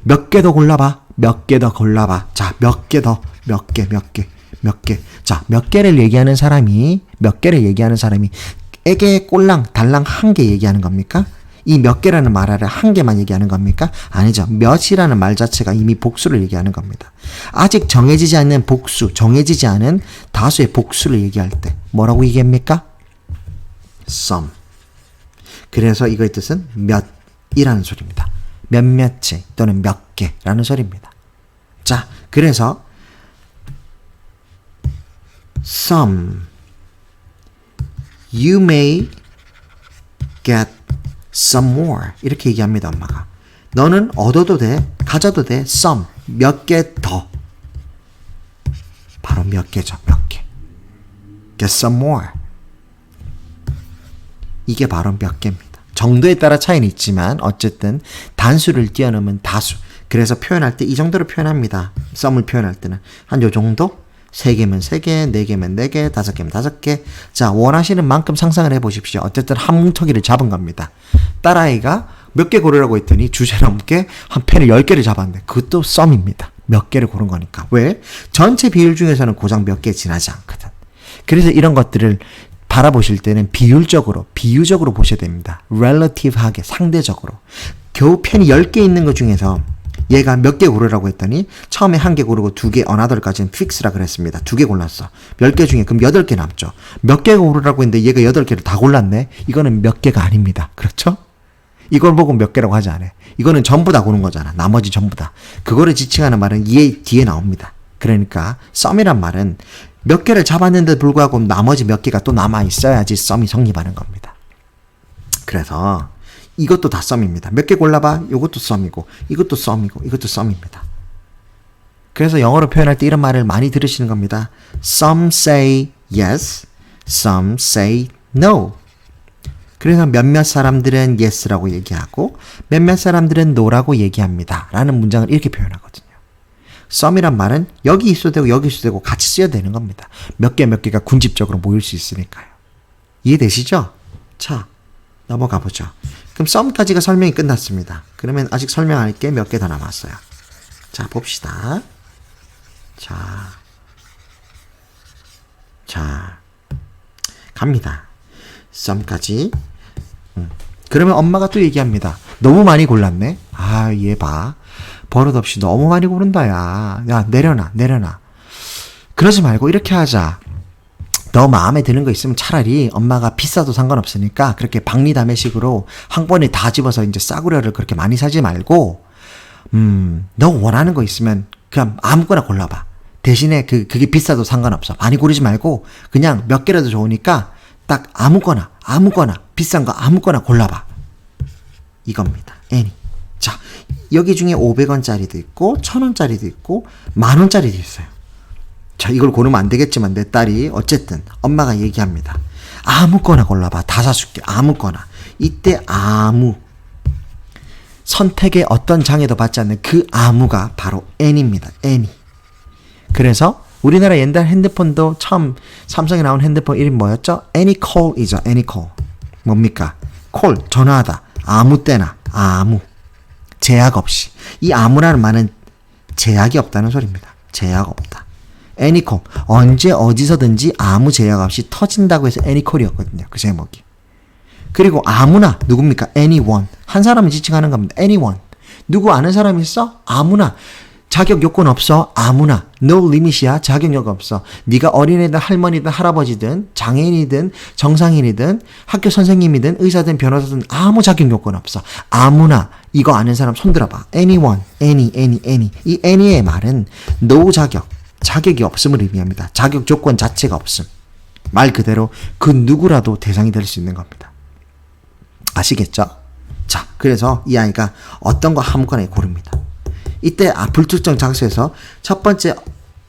몇 개 더 골라봐. 몇 개 더 골라봐. 자, 몇 개 더. 몇 개. 자, 몇 개를 얘기하는 사람이 에게 꼴랑 달랑 한 개 얘기하는 겁니까? 이 몇 개라는 말을 한 개만 얘기하는 겁니까? 아니죠. 몇이라는 말 자체가 이미 복수를 얘기하는 겁니다. 아직 정해지지 않는 복수, 정해지지 않은 다수의 복수를 얘기할 때 뭐라고 얘기합니까? some. 그래서 이거의 뜻은 몇이라는 소리입니다. 몇몇이 또는 몇 개라는 소리입니다. 자, 그래서 some. You may get some more. 이렇게 얘기합니다, 엄마가. 너는 얻어도 돼, 가져도 돼, some. 몇 개 더. 바로 몇 개죠, 몇 개. Get some more. 이게 바로 몇 개입니다. 정도에 따라 차이는 있지만 어쨌든 단수를 뛰어넘은 다수. 그래서 표현할 때 이 정도로 표현합니다. some을 표현할 때는 한 요 정도? 3개면 3개, 4개면 4개, 5개면 5개. 자, 원하시는 만큼 상상을 해보십시오. 어쨌든 한 뭉텅이를 잡은 겁니다. 딸아이가 몇 개 고르라고 했더니 주제 넘게 한 펜을 10개를 잡았는데 그것도 썸입니다. 몇 개를 고른 거니까. 왜? 전체 비율 중에서는 고작 몇 개 지나지 않거든. 그래서 이런 것들을 바라보실 때는 비유적으로 보셔야 됩니다. relative하게, 상대적으로. 겨우 펜이 10개 있는 것 중에서 얘가 몇 개 고르라고 했더니 처음에 1개 고르고 2개 another까지는 fix라 그랬습니다. 2개 골랐어. 10개 중에 그럼 8개 남죠. 몇 개 고르라고 했는데 얘가 8개를 다 골랐네. 이거는 몇 개가 아닙니다. 그렇죠? 이걸 보고 몇 개라고 하지 않아요. 이거는 전부 다 고른 거잖아. 나머지 전부 다. 그거를 지칭하는 말은 이 뒤에 나옵니다. 그러니까 썸이란 말은 몇 개를 잡았는데 불구하고 나머지 몇 개가 또 남아 있어야지 썸이 성립하는 겁니다. 그래서 이것도 다 썸입니다. 몇 개 골라봐. 이것도 썸이고 이것도 썸이고 이것도 썸입니다. 그래서 영어로 표현할 때 이런 말을 많이 들으시는 겁니다. Some say yes, some say no. 그래서 몇몇 사람들은 yes라고 얘기하고 몇몇 사람들은 no라고 얘기합니다. 라는 문장을 이렇게 표현하거든요. some이란 말은 여기 있어도 되고 여기 있어도 되고 같이 쓰여야 되는 겁니다. 몇 개가 군집적으로 모일 수 있으니까요. 이해되시죠? 자, 넘어가 보죠. 그럼 some까지가 설명이 끝났습니다. 그러면 아직 설명할 게 몇 개 더 남았어요. 자, 봅시다. 자, 갑니다. some까지. 그러면 엄마가 또 얘기합니다. 너무 많이 골랐네. 얘 봐. 버릇없이 너무 많이 고른다, 야. 야, 내려놔. 그러지 말고 이렇게 하자. 너 마음에 드는 거 있으면 차라리 엄마가 비싸도 상관없으니까 그렇게 박리다매식으로 한 번에 다 집어서 이제 싸구려를 그렇게 많이 사지 말고, 너 원하는 거 있으면 그냥 아무거나 골라봐. 대신에 그게 비싸도 상관없어. 많이 고르지 말고 그냥 몇 개라도 좋으니까 딱 아무거나 비싼 거 아무거나 골라봐. 이겁니다. any. 자, 여기 중에 500원짜리도 있고 1,000원짜리도 있고 10,000원짜리도 있어요. 자, 이걸 고르면 안 되겠지만 내 딸이 어쨌든 엄마가 얘기합니다. 아무거나 골라봐. 다 사줄게. 아무거나. 이때 아무. 선택의 어떤 장애도 받지 않는 그 아무가 바로 any입니다. any. 그래서 우리나라 옛날 핸드폰도 처음 삼성에 나온 핸드폰 이름 뭐였죠? anycall이죠. anycall. 뭡니까? call, 전화하다. 아무 때나. 아무. 제약 없이. 이 아무라는 말은 제약이 없다는 소리입니다. 제약 없다. anycall. 언제 어디서든지 아무 제약 없이 터진다고 해서 anycall이었거든요. 그 제목이. 그리고 아무나 누굽니까? anyone. 한 사람을 지칭하는 겁니다. anyone. 누구 아는 사람 있어? 아무나. 자격 요건 없어? 아무나. no limit이야. 자격 요건 없어. 네가 어린애든 할머니든 할아버지든 장애인이든 정상인이든 학교 선생님이든 의사든 변호사든 아무 자격 요건 없어. 아무나. 이거 아는 사람 손 들어봐. anyone, any. 이 any의 말은 no 자격, 자격이 없음을 의미합니다. 자격 조건 자체가 없음. 말 그대로 그 누구라도 대상이 될 수 있는 겁니다. 아시겠죠? 자, 그래서 이 아이가 어떤 거 아무거나 고릅니다. 이때 불특정 장소에서 첫 번째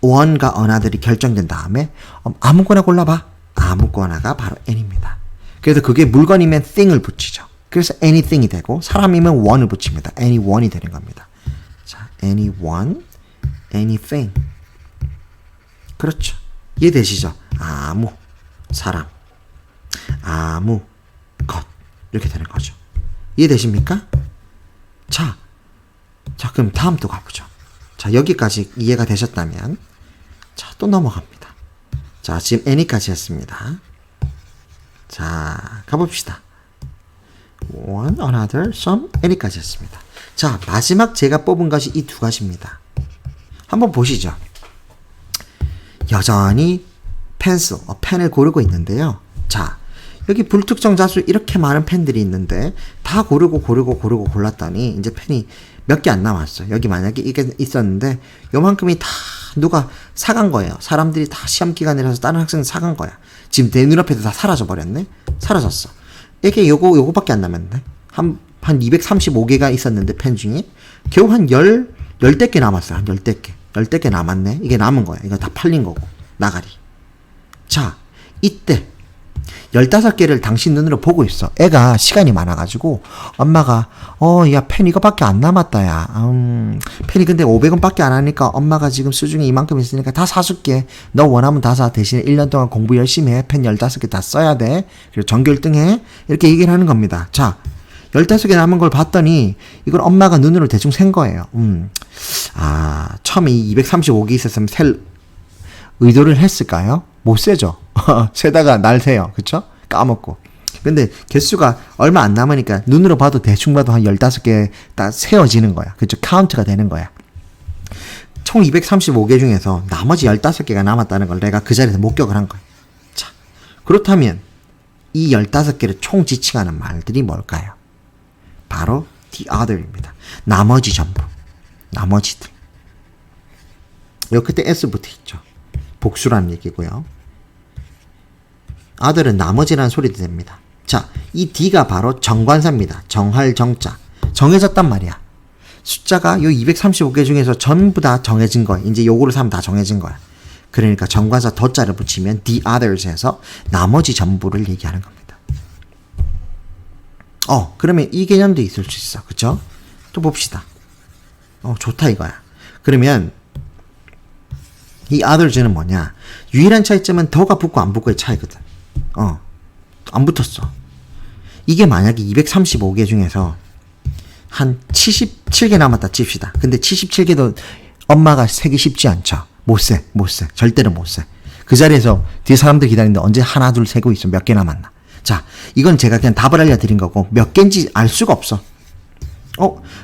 one과 another이 결정된 다음에 아무거나 골라봐. 아무거나가 바로 any입니다. 그래서 그게 물건이면 thing을 붙이죠. 그래서 anything이 되고 사람이면 one을 붙입니다. anyone이 되는 겁니다. 자, anyone, anything. 그렇죠. 이해되시죠? 아무, 사람, 아무, 것. 이렇게 되는 거죠. 이해되십니까? 자, 그럼 다음 또 가보죠. 자, 여기까지 이해가 되셨다면 자, 또 넘어갑니다. 자, 지금 any까지 했습니다. 자, 가봅시다. one, another, some, any까지 했습니다. 자, 마지막 제가 뽑은 것이 이 두 가지입니다. 한번 보시죠. 여전히 펜슬, 펜을 고르고 있는데요. 자, 여기 불특정 자수 이렇게 많은 펜들이 있는데 다 고르고 골랐더니 이제 펜이 몇 개 안 남았어요. 여기 만약에 이게 있었는데 요만큼이 다 누가 사간 거예요. 사람들이 다 시험 기간이라서 다른 학생은 사간 거야. 지금 내 눈앞에도 다 사라져 버렸네. 사라졌어. 이게 요거밖에 안 남았네. 한 235개가 있었는데 펜 중에 겨우 한 10대 개 남았어요. 한 10대 개. 10대 개 남았네. 이게 남은 거야. 이거 다 팔린 거고. 나가리. 자, 이때 15개를 당신 눈으로 보고 있어. 애가 시간이 많아가지고 엄마가 야 펜 이거밖에 안 남았다 야. 펜이 근데 500원밖에 안 하니까 엄마가 지금 수중에 이만큼 있으니까 다 사줄게. 너 원하면 다 사. 대신에 1년 동안 공부 열심히 해. 펜 15개 다 써야 돼. 그리고 전교 1등 해. 이렇게 얘기를 하는 겁니다. 자, 15개 남은 걸 봤더니 이걸 엄마가 눈으로 대충 센 거예요. 처음에 이 235개 있었으면 셀 의도를 했을까요? 못 세죠. 세다가 날 세요. 그쵸? 까먹고. 근데 개수가 얼마 안 남으니까 눈으로 봐도 대충 봐도 한 15개 딱 세어지는 거야. 그쵸? 카운트가 되는 거야. 총 235개 중에서 나머지 15개가 남았다는 걸 내가 그 자리에서 목격을 한 거야. 자, 그렇다면 이 15개를 총 지칭하는 말들이 뭘까요? 바로 the other입니다. 나머지 전부. 나머지들. 요 끝에 s 붙어 있죠. 복수라는 얘기고요. other은 나머지라는 소리도 됩니다. 자, 이 d가 바로 정관사입니다. 정할 정자. 정해졌단 말이야. 숫자가 요 235개 중에서 전부 다 정해진 거야. 이제 요거를 사면 다 정해진 거야. 그러니까 정관사 더자를 붙이면 the others에서 나머지 전부를 얘기하는 겁니다. 그러면 이 개념도 있을 수 있어. 그쵸? 또 봅시다. 좋다 이거야. 그러면 이 others는 뭐냐? 유일한 차이점은 더가 붙고 안 붙고의 차이거든. 안 붙었어. 이게 만약에 235개 중에서 한 77개 남았다 칩시다. 근데 77개도 엄마가 세기 쉽지 않죠. 못 세. 절대로 못 세. 그 자리에서 뒤에 사람들 기다리는데 언제 하나 둘 세고 있어. 몇 개 남았나. 자, 이건 제가 그냥 답을 알려드린 거고 몇 개인지 알 수가 없어.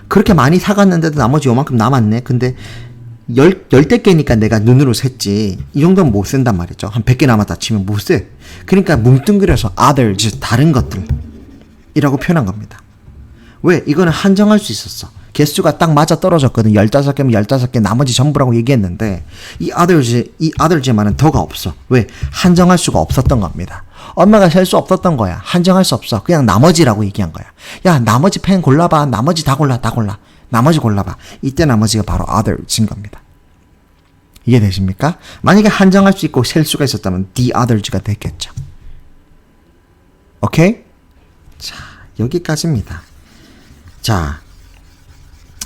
그렇게 많이 사갔는데도 나머지 요만큼 남았네. 근데 10대 개니까 내가 눈으로 셌지. 이 정도면 못 센단 말이죠. 한 100개 남았다 치면 못 세. 그러니까 뭉뚱그려서 other, 즉 다른 것들이라고 표현한 겁니다. 왜? 이거는 한정할 수 있었어. 개수가 딱 맞아 떨어졌거든. 15개면 15개 나머지 전부라고 얘기했는데 이 others에만은 더가 없어. 왜? 한정할 수가 없었던 겁니다. 엄마가 셀 수 없었던 거야. 한정할 수 없어. 그냥 나머지라고 얘기한 거야. 야, 나머지 펜 골라봐. 나머지 다 골라. 나머지 골라봐. 이때 나머지가 바로 others인 겁니다. 이해되십니까? 만약에 한정할 수 있고 셀 수가 있었다면 the others가 됐겠죠. 오케이? 자, 여기까지입니다. 자,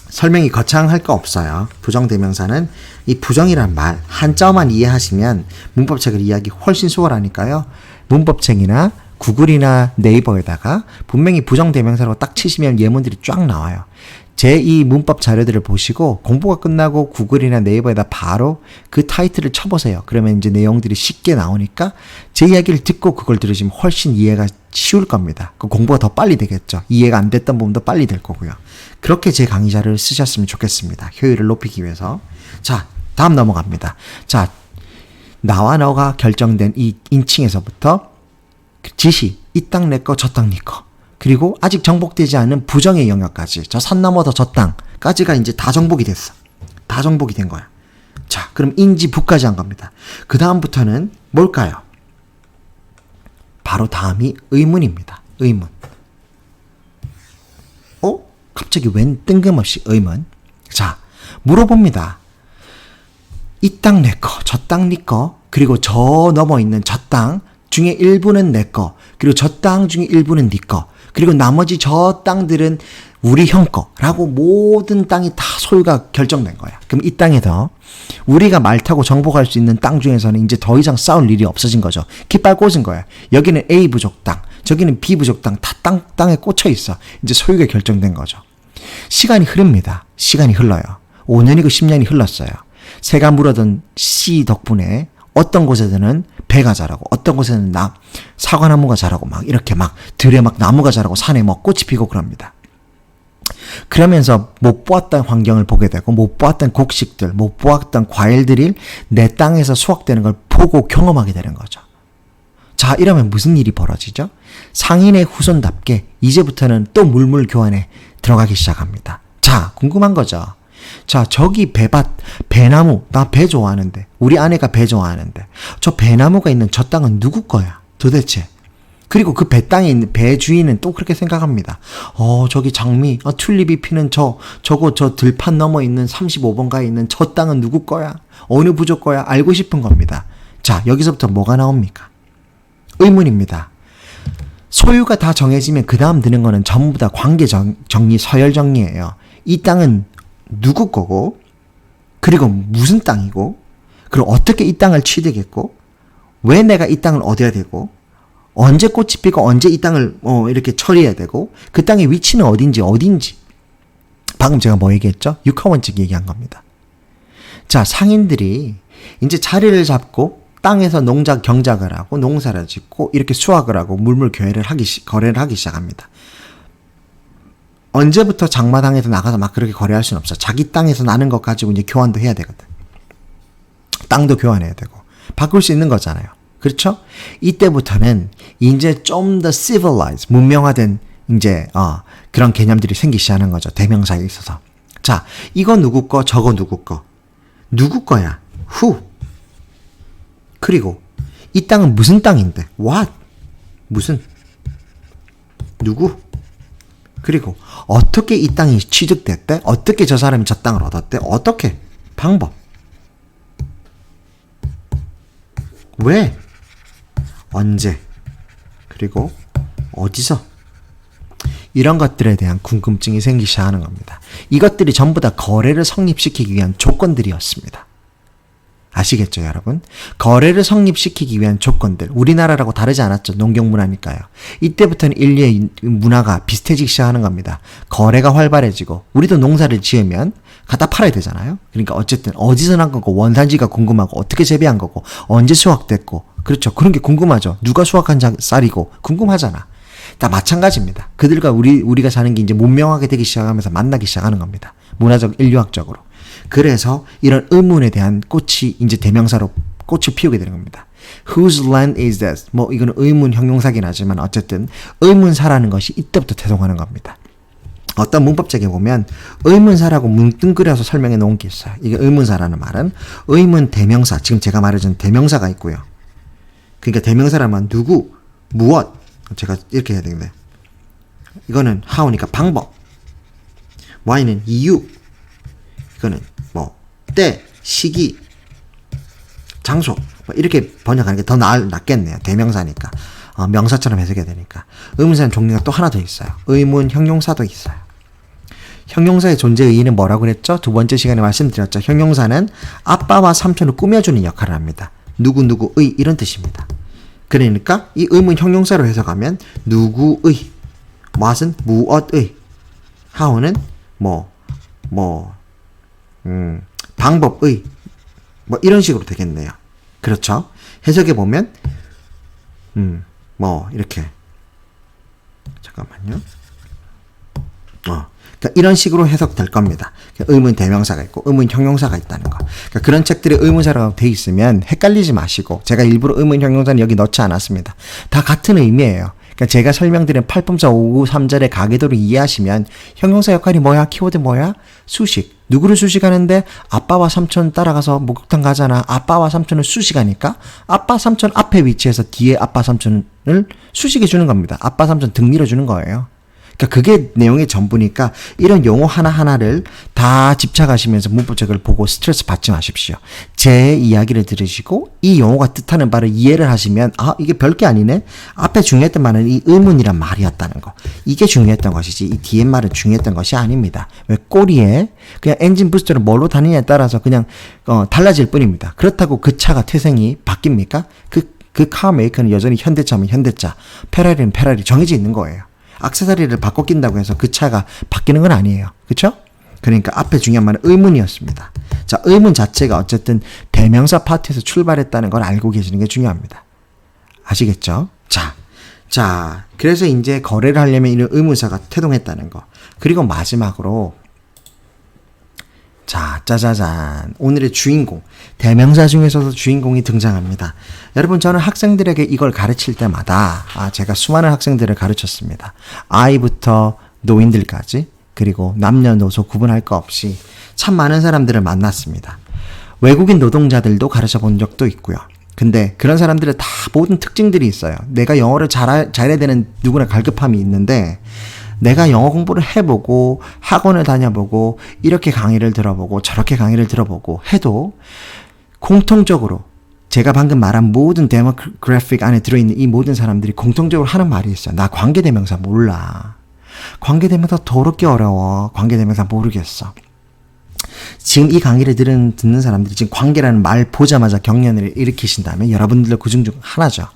설명이 거창할 거 없어요. 부정대명사는 이 부정이란 말 한자어만 이해하시면 문법책을 이해하기 훨씬 수월하니까요. 문법책이나 구글이나 네이버에다가 분명히 부정대명사라고 딱 치시면 예문들이 쫙 나와요. 제 이 문법 자료들을 보시고 공부가 끝나고 구글이나 네이버에다 바로 그 타이틀을 쳐보세요. 그러면 이제 내용들이 쉽게 나오니까 제 이야기를 듣고 그걸 들으시면 훨씬 이해가 쉬울 겁니다. 그 공부가 더 빨리 되겠죠. 이해가 안 됐던 부분도 빨리 될 거고요. 그렇게 제 강의 자료를 쓰셨으면 좋겠습니다. 효율을 높이기 위해서. 자, 다음 넘어갑니다. 자, 나와 너가 결정된 이 인칭에서부터 지시, 이 땅 내 거, 저 땅 네 거. 그리고 아직 정복되지 않은 부정의 영역까지, 저 산 넘어서 저 땅까지가 이제 다 정복이 됐어. 다 정복이 된 거야. 자, 그럼 인지 부까지 한 겁니다. 그 다음부터는 뭘까요? 바로 다음이 의문입니다. 의문. 갑자기 웬 뜬금없이 의문? 자, 물어봅니다. 이 땅 내 거, 저 땅 네 거, 그리고 저 넘어 있는 저 땅 중에 일부는 내 거, 그리고 저 땅 중에 일부는 네 거, 그리고 나머지 저 땅들은 우리 형 거라고 모든 땅이 다 소유가 결정된 거야. 그럼 이 땅에서 우리가 말 타고 정복할 수 있는 땅 중에서는 이제 더 이상 싸울 일이 없어진 거죠. 깃발 꽂은 거야. 여기는 A 부족 땅, 저기는 B 부족 땅, 다 땅에 꽂혀 있어. 이제 소유가 결정된 거죠. 시간이 흐릅니다. 시간이 흘러요. 5년이고 10년이 흘렀어요. 새가 물어던 씨 덕분에 어떤 곳에서는 배가 자라고, 어떤 곳에는 사과나무가 자라고, 막 이렇게 막 들에 막 나무가 자라고, 산에 뭐 꽃이 피고 그럽니다. 그러면서 못 보았던 환경을 보게 되고, 못 보았던 곡식들, 못 보았던 과일들이 내 땅에서 수확되는 걸 보고 경험하게 되는 거죠. 자, 이러면 무슨 일이 벌어지죠? 상인의 후손답게 이제부터는 또 물물 교환에 들어가기 시작합니다. 자, 궁금한 거죠. 자, 저기 배나무, 나 배 좋아하는데, 우리 아내가 배 좋아하는데, 저 배나무가 있는 저 땅은 누구 거야? 도대체. 그리고 그 배 땅에 있는 배 주인은 또 그렇게 생각합니다. 저기 장미, 튤립이 피는 저 들판 넘어 있는 35번가에 있는 저 땅은 누구 거야? 어느 부족 거야? 알고 싶은 겁니다. 자, 여기서부터 뭐가 나옵니까? 의문입니다. 소유가 다 정해지면 그 다음 드는 거는 전부 다 관계 정리, 서열 정리예요. 이 땅은 누구 거고, 그리고 무슨 땅이고, 그리고 어떻게 이 땅을 취득했고, 왜 내가 이 땅을 얻어야 되고, 언제 꽃이 피고 언제 이 땅을 이렇게 처리해야 되고, 그 땅의 위치는 어딘지. 방금 제가 뭐 얘기했죠? 육하원칙 얘기한 겁니다. 자, 상인들이 이제 자리를 잡고 땅에서 경작을 하고 농사를 짓고 이렇게 수확을 하고 거래를 하기 시작합니다. 언제부터 장마당에서 나가서 막 그렇게 거래할 수는 없어. 자기 땅에서 나는 것 가지고 이제 교환도 해야 되거든. 땅도 교환해야 되고. 바꿀 수 있는 거잖아요. 그렇죠? 이때부터는 이제 좀 더 civilized, 문명화된 이제 그런 개념들이 생기기 시작하는 거죠. 대명사에 있어서. 자, 이거 누구 거, 저거 누구 거. 누구 거야? who. 그리고 이 땅은 무슨 땅인데? what. 무슨. 누구. 그리고 어떻게 이 땅이 취득됐대? 어떻게 저 사람이 저 땅을 얻었대? 어떻게? 방법. 왜? 언제? 그리고 어디서? 이런 것들에 대한 궁금증이 생기기 시작하는 겁니다. 이것들이 전부 다 거래를 성립시키기 위한 조건들이었습니다. 아시겠죠, 여러분? 거래를 성립시키기 위한 조건들. 우리나라라고 다르지 않았죠. 농경 문화니까요. 이때부터는 인류의 문화가 비슷해지기 시작하는 겁니다. 거래가 활발해지고, 우리도 농사를 지으면 갖다 팔아야 되잖아요. 그러니까 어쨌든 어디서 난 거고, 원산지가 궁금하고, 어떻게 재배한 거고, 언제 수확됐고, 그렇죠. 그런 게 궁금하죠. 누가 수확한 쌀이고, 궁금하잖아. 다 마찬가지입니다. 그들과 우리가 사는 게 이제 문명하게 되기 시작하면서 만나기 시작하는 겁니다. 문화적, 인류학적으로. 그래서 이런 의문에 대한 꽃이 이제 대명사로 꽃을 피우게 되는 겁니다. Whose land is this? 이거는 의문 형용사긴 하지만 어쨌든 의문사라는 것이 이때부터 태동하는 겁니다. 어떤 문법책에 보면 의문사라고 뭉뚱그려서 설명해 놓은 게 있어요. 이게 의문사라는 말은 의문 대명사, 지금 제가 말해준 대명사가 있고요. 그러니까 대명사라면 누구, 무엇, 제가 이렇게 해야 되겠네. 이거는 how니까 방법, why는 이유, 이거는 때, 시기, 장소, 이렇게 번역하는 게 더 낫겠네요. 대명사니까. 명사처럼 해석해야 되니까. 의문사는 종류가 또 하나 더 있어요. 의문 형용사도 있어요. 형용사의 존재 의의는 뭐라고 그랬죠? 두 번째 시간에 말씀드렸죠. 형용사는 아빠와 삼촌을 꾸며주는 역할을 합니다. 누구누구의 이런 뜻입니다. 그러니까 이 의문 형용사로 해석하면 누구의, what은 무엇의, how는 뭐, 방법의, 뭐, 이런 식으로 되겠네요. 그렇죠? 해석해 보면, 뭐, 이렇게. 잠깐만요. 그러니까 이런 식으로 해석될 겁니다. 그러니까 의문 대명사가 있고 의문 형용사가 있다는 거. 그러니까 그런 책들이 의문사라고 돼 있으면 헷갈리지 마시고, 제가 일부러 의문 형용사는 여기 넣지 않았습니다. 다 같은 의미예요. 그러니까 제가 설명드린 팔품사 5, 3절의 가계도를 이해하시면 형용사 역할이 뭐야? 키워드 뭐야? 수식. 누구를 수식하는데? 아빠와 삼촌 따라가서 목욕탕 가잖아. 아빠와 삼촌을 수식하니까 아빠 삼촌 앞에 위치해서 뒤에 아빠 삼촌을 수식해 주는 겁니다. 아빠 삼촌 등 밀어주는 거예요. 그러니까 그게 내용의 전부니까 이런 용어 하나하나를 다 집착하시면서 문법책을 보고 스트레스 받지 마십시오. 제 이야기를 들으시고 이 용어가 뜻하는 바를 이해를 하시면, 아, 이게 별게 아니네. 앞에 중요했던 말은 이 의문이란 말이었다는 거. 이게 중요했던 것이지 이 뒤에 말은 중요했던 것이 아닙니다. 왜? 꼬리에 그냥 엔진 부스터를 뭘로 다니냐에 따라서 그냥 달라질 뿐입니다. 그렇다고 그 차가 태생이 바뀝니까? 그 카메이커는 여전히 현대차면 현대차, 페라리는 페라리 정해져 있는 거예요. 액세서리를 바꿔 낀다고 해서 그 차가 바뀌는 건 아니에요. 그쵸? 그러니까 앞에 중요한 말은 의문이었습니다. 자, 의문 자체가 어쨌든 대명사 파트에서 출발했다는 걸 알고 계시는 게 중요합니다. 아시겠죠? 자, 그래서 이제 거래를 하려면 이런 의문사가 태동했다는 거. 그리고 마지막으로, 자, 짜자잔. 오늘의 주인공. 대명사 중에서도 주인공이 등장합니다. 여러분, 저는 학생들에게 이걸 가르칠 때마다, 제가 수많은 학생들을 가르쳤습니다. 아이부터 노인들까지, 그리고 남녀노소 구분할 거 없이 참 많은 사람들을 만났습니다. 외국인 노동자들도 가르쳐 본 적도 있고요. 근데 그런 사람들의 다 모든 특징들이 있어요. 내가 영어를 잘해야 되는 누구나 갈급함이 있는데, 내가 영어 공부를 해보고 학원을 다녀보고 이렇게 강의를 들어보고 저렇게 강의를 들어보고 해도 공통적으로 제가 방금 말한 모든 데모그래픽 안에 들어있는 이 모든 사람들이 공통적으로 하는 말이 있어요. 나 관계대명사 몰라. 관계대명사 더럽게 어려워. 관계대명사 모르겠어. 지금 이 강의를 듣는 사람들이 지금 관계라는 말 보자마자 경련을 일으키신다면 여러분들도 그중 하나죠.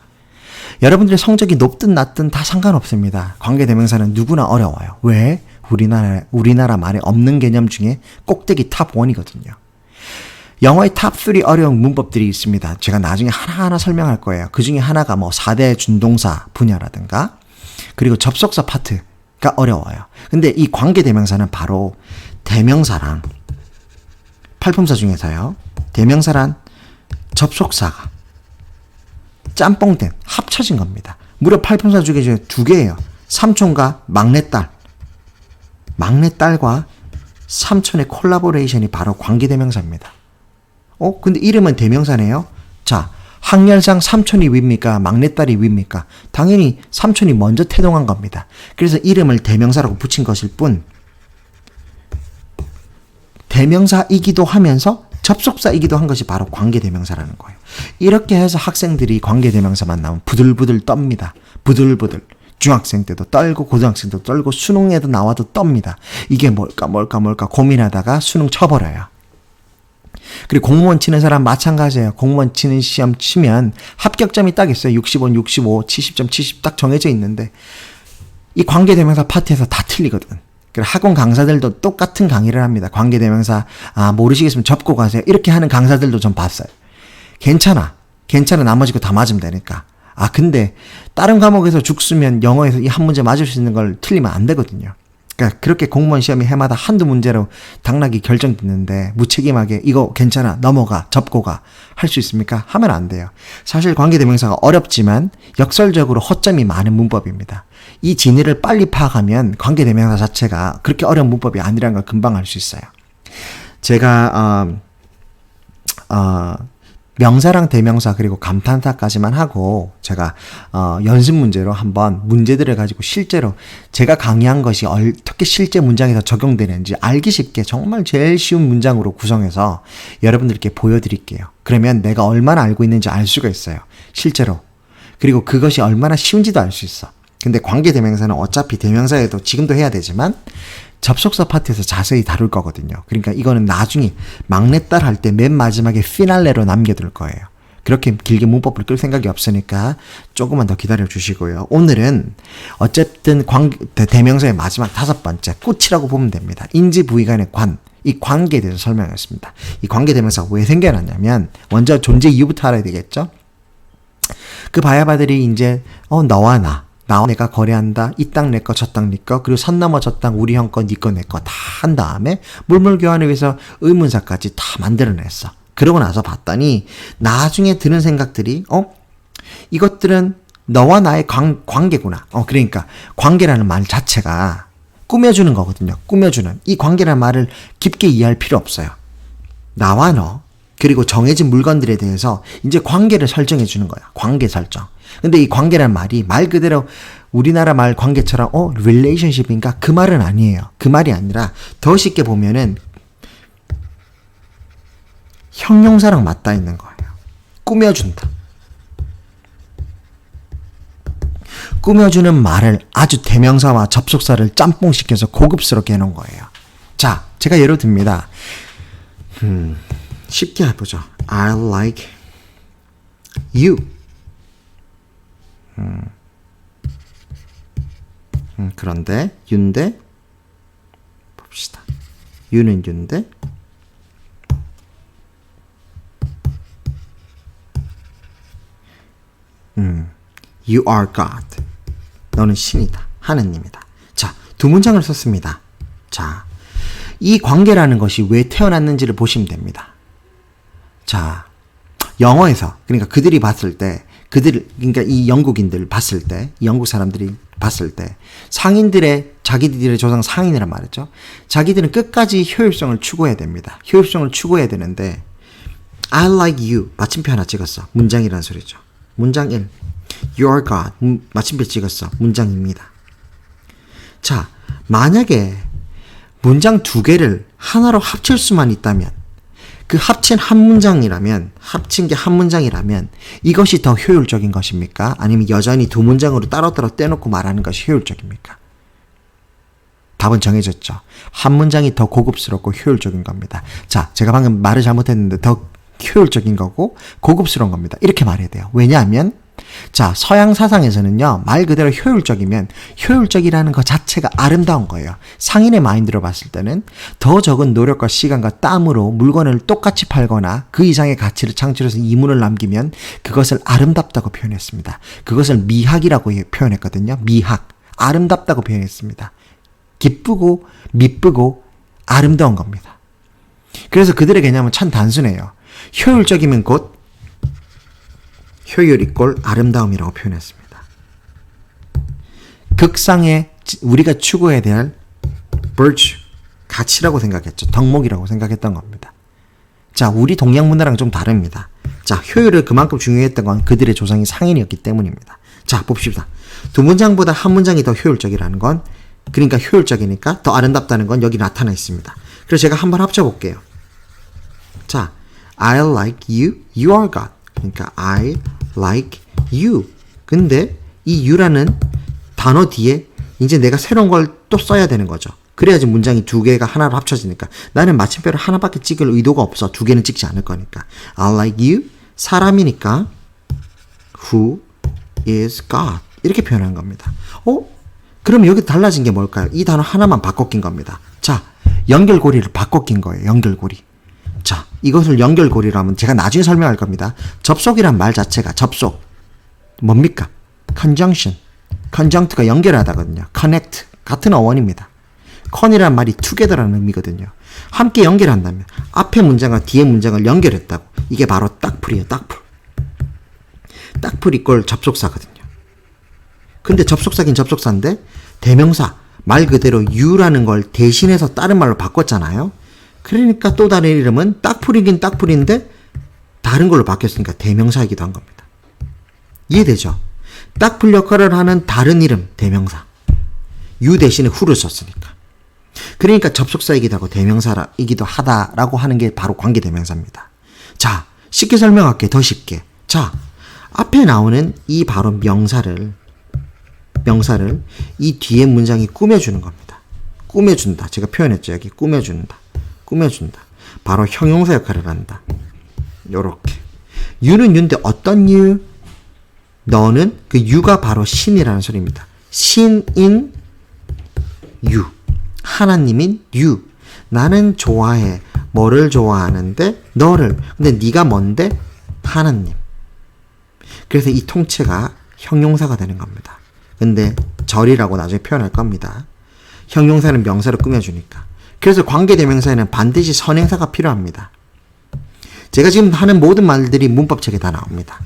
여러분들의 성적이 높든 낮든 다 상관없습니다. 관계대명사는 누구나 어려워요. 왜? 우리나라 말에 없는 개념 중에 꼭대기 탑 1이거든요. 영어의 탑 3 어려운 문법들이 있습니다. 제가 나중에 하나하나 설명할 거예요. 그 중에 하나가 뭐 4대 준동사 분야라든가, 그리고 접속사 파트가 어려워요. 근데 이 관계대명사는 바로 대명사랑 팔품사 중에서요. 대명사란 접속사가 짬뽕된 합쳐진 겁니다. 무려 팔품사 중에 2개예요. 삼촌과 막내딸. 막내딸과 삼촌의 콜라보레이션이 바로 관계대명사입니다. 근데 이름은 대명사네요. 자, 학렬상 삼촌이 위입니까? 막내딸이 위입니까? 당연히 삼촌이 먼저 태동한 겁니다. 그래서 이름을 대명사라고 붙인 것일 뿐, 대명사이기도 하면서 접속사이기도 한 것이 바로 관계대명사라는 거예요. 이렇게 해서 학생들이 관계대명사만 나오면 부들부들 떱니다. 부들부들. 중학생 때도 떨고 고등학생 때도 떨고 수능에도 나와도 떱니다. 이게 뭘까 고민하다가 수능 쳐버려요. 그리고 공무원 치는 사람 마찬가지예요. 공무원 치는 시험 치면 합격점이 딱 있어요. 60원, 65, 70점, 70 딱 정해져 있는데 이 관계대명사 파트에서 다 틀리거든. 학원 강사들도 똑같은 강의를 합니다. 관계대명사 모르시겠으면 접고 가세요. 이렇게 하는 강사들도 좀 봤어요. 괜찮아. 나머지 거 다 맞으면 되니까. 근데 다른 과목에서 죽쓰면 영어에서 이 한 문제 맞을 수 있는 걸 틀리면 안 되거든요. 그러니까 그렇게 공무원 시험이 해마다 한두 문제로 당락이 결정됐는데 무책임하게 이거 괜찮아, 넘어가, 접고 가 할 수 있습니까? 하면 안 돼요. 사실 관계대명사가 어렵지만 역설적으로 허점이 많은 문법입니다. 이 진위를 빨리 파악하면 관계대명사 자체가 그렇게 어려운 문법이 아니라는 걸 금방 알 수 있어요. 제가 명사랑 대명사 그리고 감탄사까지만 하고 제가 연습 문제로 한번 문제들을 가지고 실제로 제가 강의한 것이 어떻게 실제 문장에서 적용되는지 알기 쉽게 정말 제일 쉬운 문장으로 구성해서 여러분들께 보여드릴게요. 그러면 내가 얼마나 알고 있는지 알 수가 있어요. 실제로. 그리고 그것이 얼마나 쉬운지도 알 수 있어. 근데 관계대명사는 어차피 대명사에도 지금도 해야 되지만 접속사 파트에서 자세히 다룰 거거든요. 그러니까 이거는 나중에 막내딸 할 때 맨 마지막에 피날레로 남겨둘 거예요. 그렇게 길게 문법을 끌 생각이 없으니까 조금만 더 기다려 주시고요. 오늘은 어쨌든 대명사의 마지막 5번째 꽃이라고 보면 됩니다. 인지 부위간의 관. 이 관계에 대해서 설명했습니다. 이 관계 대명사가 왜 생겨났냐면 먼저 존재 이유부터 알아야 되겠죠. 그 바야바들이 이제 너와 나와 내가 거래한다. 이 땅 내 거, 저 땅 네 거, 그리고 산 넘어 저 땅 우리 형 거, 네 거, 내 거 다 한 다음에 물물 교환을 위해서 의문사까지 다 만들어냈어. 그러고 나서 봤더니 나중에 드는 생각들이 이것들은 너와 나의 관계구나. 그러니까 관계라는 말 자체가 꾸며주는 거거든요. 꾸며주는. 이 관계라는 말을 깊게 이해할 필요 없어요. 나와 너 그리고 정해진 물건들에 대해서 이제 관계를 설정해 주는 거야. 관계 설정. 근데 이 관계라는 말이 말 그대로 우리나라 말 관계처럼 relationship인가? 그 말은 아니에요. 그 말이 아니라 더 쉽게 보면은 형용사랑 맞닿아 있는 거예요. 꾸며준다. 꾸며주는 말을 아주 대명사와 접속사를 짬뽕시켜서 고급스럽게 해놓은 거예요. 자, 제가 예를 듭니다. 쉽게 해보죠. I like you. 그런데 윤데 봅시다. 유는 윤데 You are God. 너는 신이다. 하느님이다. 자, 2문장을 썼습니다. 자, 이 관계라는 것이 왜 태어났는지를 보시면 됩니다. 자, 영어에서 그러니까 그들이 봤을 때 그러니까 이 영국인들 봤을 때 이 영국 사람들이 봤을 때 자기들의 조상 상인이란 말이죠. 자기들은 끝까지 효율성을 추구해야 됩니다. 효율성을 추구해야 되는데 I like you 마침표 하나 찍었어. 문장이라는 소리죠. 문장 1 You are God 마침표 찍었어. 문장입니다. 자, 만약에 문장 2개를 하나로 합칠 수만 있다면 그 합친 합친 게 한 문장이라면 이것이 더 효율적인 것입니까? 아니면 여전히 2문장으로 따로따로 떼놓고 말하는 것이 효율적입니까? 답은 정해졌죠. 한 문장이 더 고급스럽고 효율적인 겁니다. 자, 제가 방금 말을 잘못했는데 더 효율적인 거고 고급스러운 겁니다. 이렇게 말해야 돼요. 왜냐하면 자, 서양 사상에서는요, 말 그대로 효율적이면 효율적이라는 것 자체가 아름다운 거예요. 상인의 마인드로 봤을 때는 더 적은 노력과 시간과 땀으로 물건을 똑같이 팔거나 그 이상의 가치를 창출해서 이문을 남기면 그것을 아름답다고 표현했습니다. 그것을 미학이라고 표현했거든요. 미학. 아름답다고 표현했습니다. 기쁘고 미쁘고 아름다운 겁니다. 그래서 그들의 개념은 참 단순해요. 효율적이면 곧 효율 이꼴 아름다움이라고 표현했습니다. 극상의 우리가 추구해야 될 virtue, 가치라고 생각했죠. 덕목이라고 생각했던 겁니다. 자, 우리 동양 문화랑 좀 다릅니다. 자, 효율을 그만큼 중요했던 건 그들의 조상이 상인이었기 때문입니다. 자, 봅시다. 2문장보다 한 문장이 더 효율적이라는 건 그러니까 효율적이니까 더 아름답다는 건 여기 나타나 있습니다. 그래서 제가 한번 합쳐볼게요. 자, I like you, you are God. 그러니까 I like you. 근데 이 you라는 단어 뒤에 이제 내가 새로운 걸 또 써야 되는 거죠. 그래야지 문장이 2개가 하나로 합쳐지니까. 나는 마침표를 하나밖에 찍을 의도가 없어. 2개는 찍지 않을 거니까. I like you. 사람이니까 who is God. 이렇게 표현한 겁니다. 그럼 여기 달라진 게 뭘까요? 이 단어 하나만 바꿔 낀 겁니다. 자, 연결고리를 바꿔 낀 거예요. 연결고리. 자, 이것을 연결고리로 하면 제가 나중에 설명할 겁니다. 접속이란 말 자체가 접속. 뭡니까? conjunction. conjunct가 연결하다거든요. connect. 같은 어원입니다. con이란 말이 together라는 의미거든요. 함께 연결한다면 앞에 문장과 뒤에 문장을 연결했다고. 이게 바로 딱풀이에요. 딱풀. 딱풀 이꼴 접속사거든요. 근데 접속사긴 접속사인데 대명사 말 그대로 you라는 걸 대신해서 다른 말로 바꿨잖아요. 그러니까 또 다른 이름은 딱풀이긴 딱풀인데 다른 걸로 바뀌었으니까 대명사이기도 한 겁니다. 이해되죠? 딱풀 역할을 하는 다른 이름 대명사. you 대신에 who를 썼으니까. 그러니까 접속사이기도 하고 대명사이기도 하다라고 하는 게 바로 관계대명사입니다. 자, 쉽게 설명할게. 더 쉽게. 자, 앞에 나오는 이 바로 명사를 이 뒤에 문장이 꾸며주는 겁니다. 꾸며준다. 제가 표현했죠. 여기 꾸며준다. 바로 형용사 역할을 한다. 요렇게. 유는 유인데 어떤 유? 너는 그 유가 바로 신이라는 소리입니다. 신인 유. 하나님인 유. 나는 좋아해. 뭐를 좋아하는데? 너를. 근데 네가 뭔데? 하나님. 그래서 이 통째가 형용사가 되는 겁니다. 근데 절이라고 나중에 표현할 겁니다. 형용사는 명사로 꾸며주니까. 그래서 관계대명사에는 반드시 선행사가 필요합니다. 제가 지금 하는 모든 말들이 문법책에 다 나옵니다.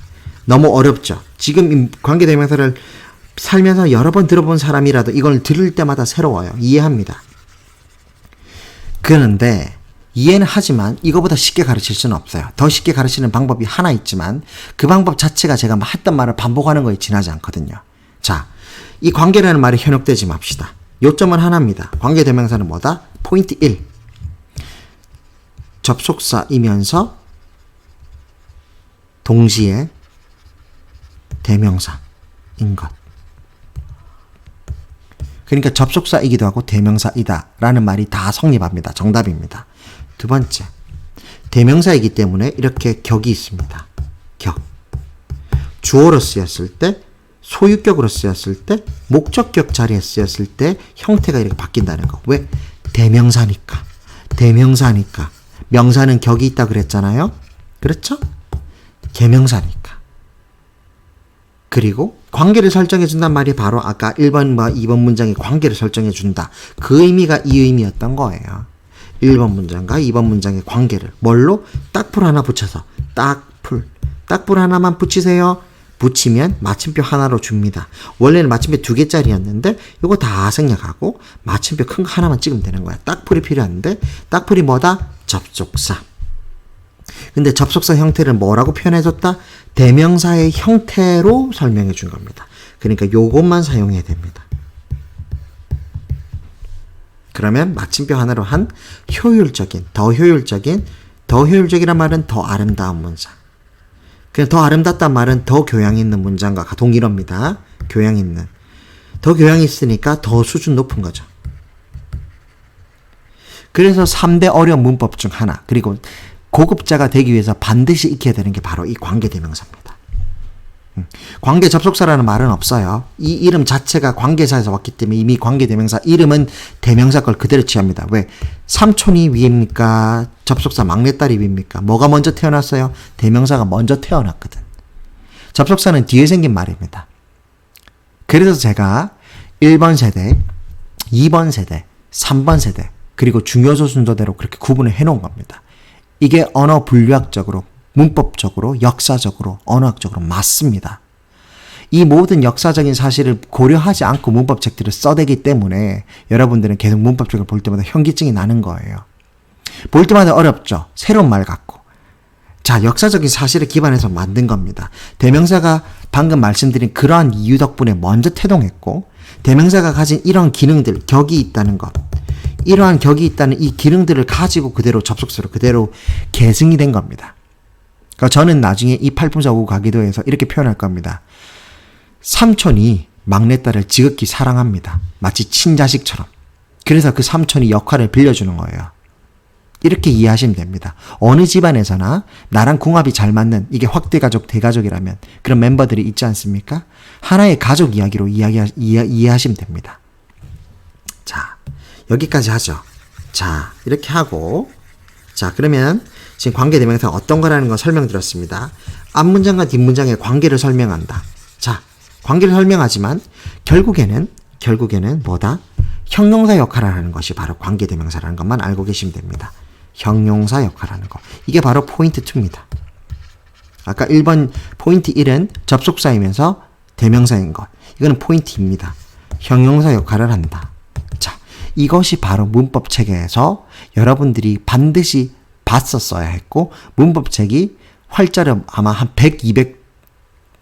너무 어렵죠? 지금 이 관계대명사를 살면서 여러 번 들어본 사람이라도 이걸 들을 때마다 새로워요. 이해합니다. 그런데 이해는 하지만 이거보다 쉽게 가르칠 수는 없어요. 더 쉽게 가르치는 방법이 하나 있지만 그 방법 자체가 제가 했던 말을 반복하는 거에 지나지 않거든요. 자, 이 관계라는 말이 현혹되지 맙시다. 요점은 하나입니다. 관계대명사는 뭐다? 포인트 1. 접속사이면서 동시에 대명사인 것. 그러니까 접속사이기도 하고 대명사이다 라는 말이 다 성립합니다. 정답입니다. 두 번째, 대명사이기 때문에 이렇게 격이 있습니다. 격. 주어로 쓰였을 때, 소유격으로 쓰였을 때, 목적격 자리에 쓰였을 때 형태가 이렇게 바뀐다는 거. 왜? 대명사니까. 대명사니까. 명사는 격이 있다 그랬잖아요. 그렇죠? 계명사니까. 그리고 관계를 설정해 준단 말이 바로 아까 1번과 2번 문장의 관계를 설정해 준다. 그 의미가 이 의미였던 거예요. 1번 문장과 2번 문장의 관계를 뭘로? 딱풀 하나 붙여서 딱풀. 딱풀 하나만 붙이세요. 붙이면 마침표 하나로 줍니다. 원래는 마침표 2개짜리였는데 이거 다 생략하고 마침표 큰 거 하나만 찍으면 되는 거야. 딱풀이 필요한데 딱풀이 뭐다? 접속사. 근데 접속사 형태를 뭐라고 표현해줬다? 대명사의 형태로 설명해 준 겁니다. 그러니까 요것만 사용해야 됩니다. 그러면 마침표 하나로 한 효율적인, 더 효율적이란 말은 더 아름다운 문장. 그냥 더 아름답단 말은 더 교양 있는 문장과 동일어입니다. 교양 있는. 더 교양이 있으니까 더 수준 높은 거죠. 그래서 3대 어려운 문법 중 하나, 그리고 고급자가 되기 위해서 반드시 익혀야 되는 게 바로 이 관계대명사입니다. 관계 접속사라는 말은 없어요. 이 이름 자체가 관계사에서 왔기 때문에 이미 관계대명사 이름은 대명사 걸 그대로 취합니다. 왜? 삼촌이 위입니까? 접속사 막내딸이 위입니까? 뭐가 먼저 태어났어요? 대명사가 먼저 태어났거든. 접속사는 뒤에 생긴 말입니다. 그래서 제가 1번 세대, 2번 세대, 3번 세대 그리고 중요소 순서대로 그렇게 구분을 해놓은 겁니다. 이게 언어 분류학적으로, 문법적으로, 역사적으로, 언어학적으로 맞습니다. 이 모든 역사적인 사실을 고려하지 않고 문법책들을 써대기 때문에 여러분들은 계속 문법책을 볼 때마다 현기증이 나는 거예요. 볼 때마다 어렵죠? 새로운 말 같고. 자, 역사적인 사실에 기반해서 만든 겁니다. 대명사가 방금 말씀드린 그러한 이유 덕분에 먼저 태동했고, 대명사가 가진 이런 기능들, 격이 있다는 것, 이러한 격이 있다는 이 기능들을 가지고 그대로 접속사로 그대로 계승이 된 겁니다. 그러니까 저는 나중에 이 팔품사구 가기도에서 이렇게 표현할 겁니다. 삼촌이 막내딸을 지극히 사랑합니다. 마치 친자식처럼. 그래서 그 삼촌이 역할을 빌려주는 거예요. 이렇게 이해하시면 됩니다. 어느 집안에서나 나랑 궁합이 잘 맞는, 이게 확대가족, 대가족이라면 그런 멤버들이 있지 않습니까? 하나의 가족 이야기로 이해하시면 됩니다. 자, 여기까지 하죠. 자, 이렇게 하고, 자, 그러면 지금 관계대명사가 어떤 거라는 거 설명드렸습니다. 앞문장과 뒷문장의 관계를 설명한다. 자, 관계를 설명하지만 결국에는 뭐다? 형용사 역할을 하는 것이 바로 관계대명사라는 것만 알고 계시면 됩니다. 형용사 역할을 하는 것. 이게 바로 포인트 2입니다. 아까 1번 포인트 1은 접속사이면서 대명사인 것. 이거는 포인트 2입니다. 형용사 역할을 한다. 자, 이것이 바로 문법책에서 여러분들이 반드시 봤었어야 했고, 문법책이 활자를 아마 한 100, 200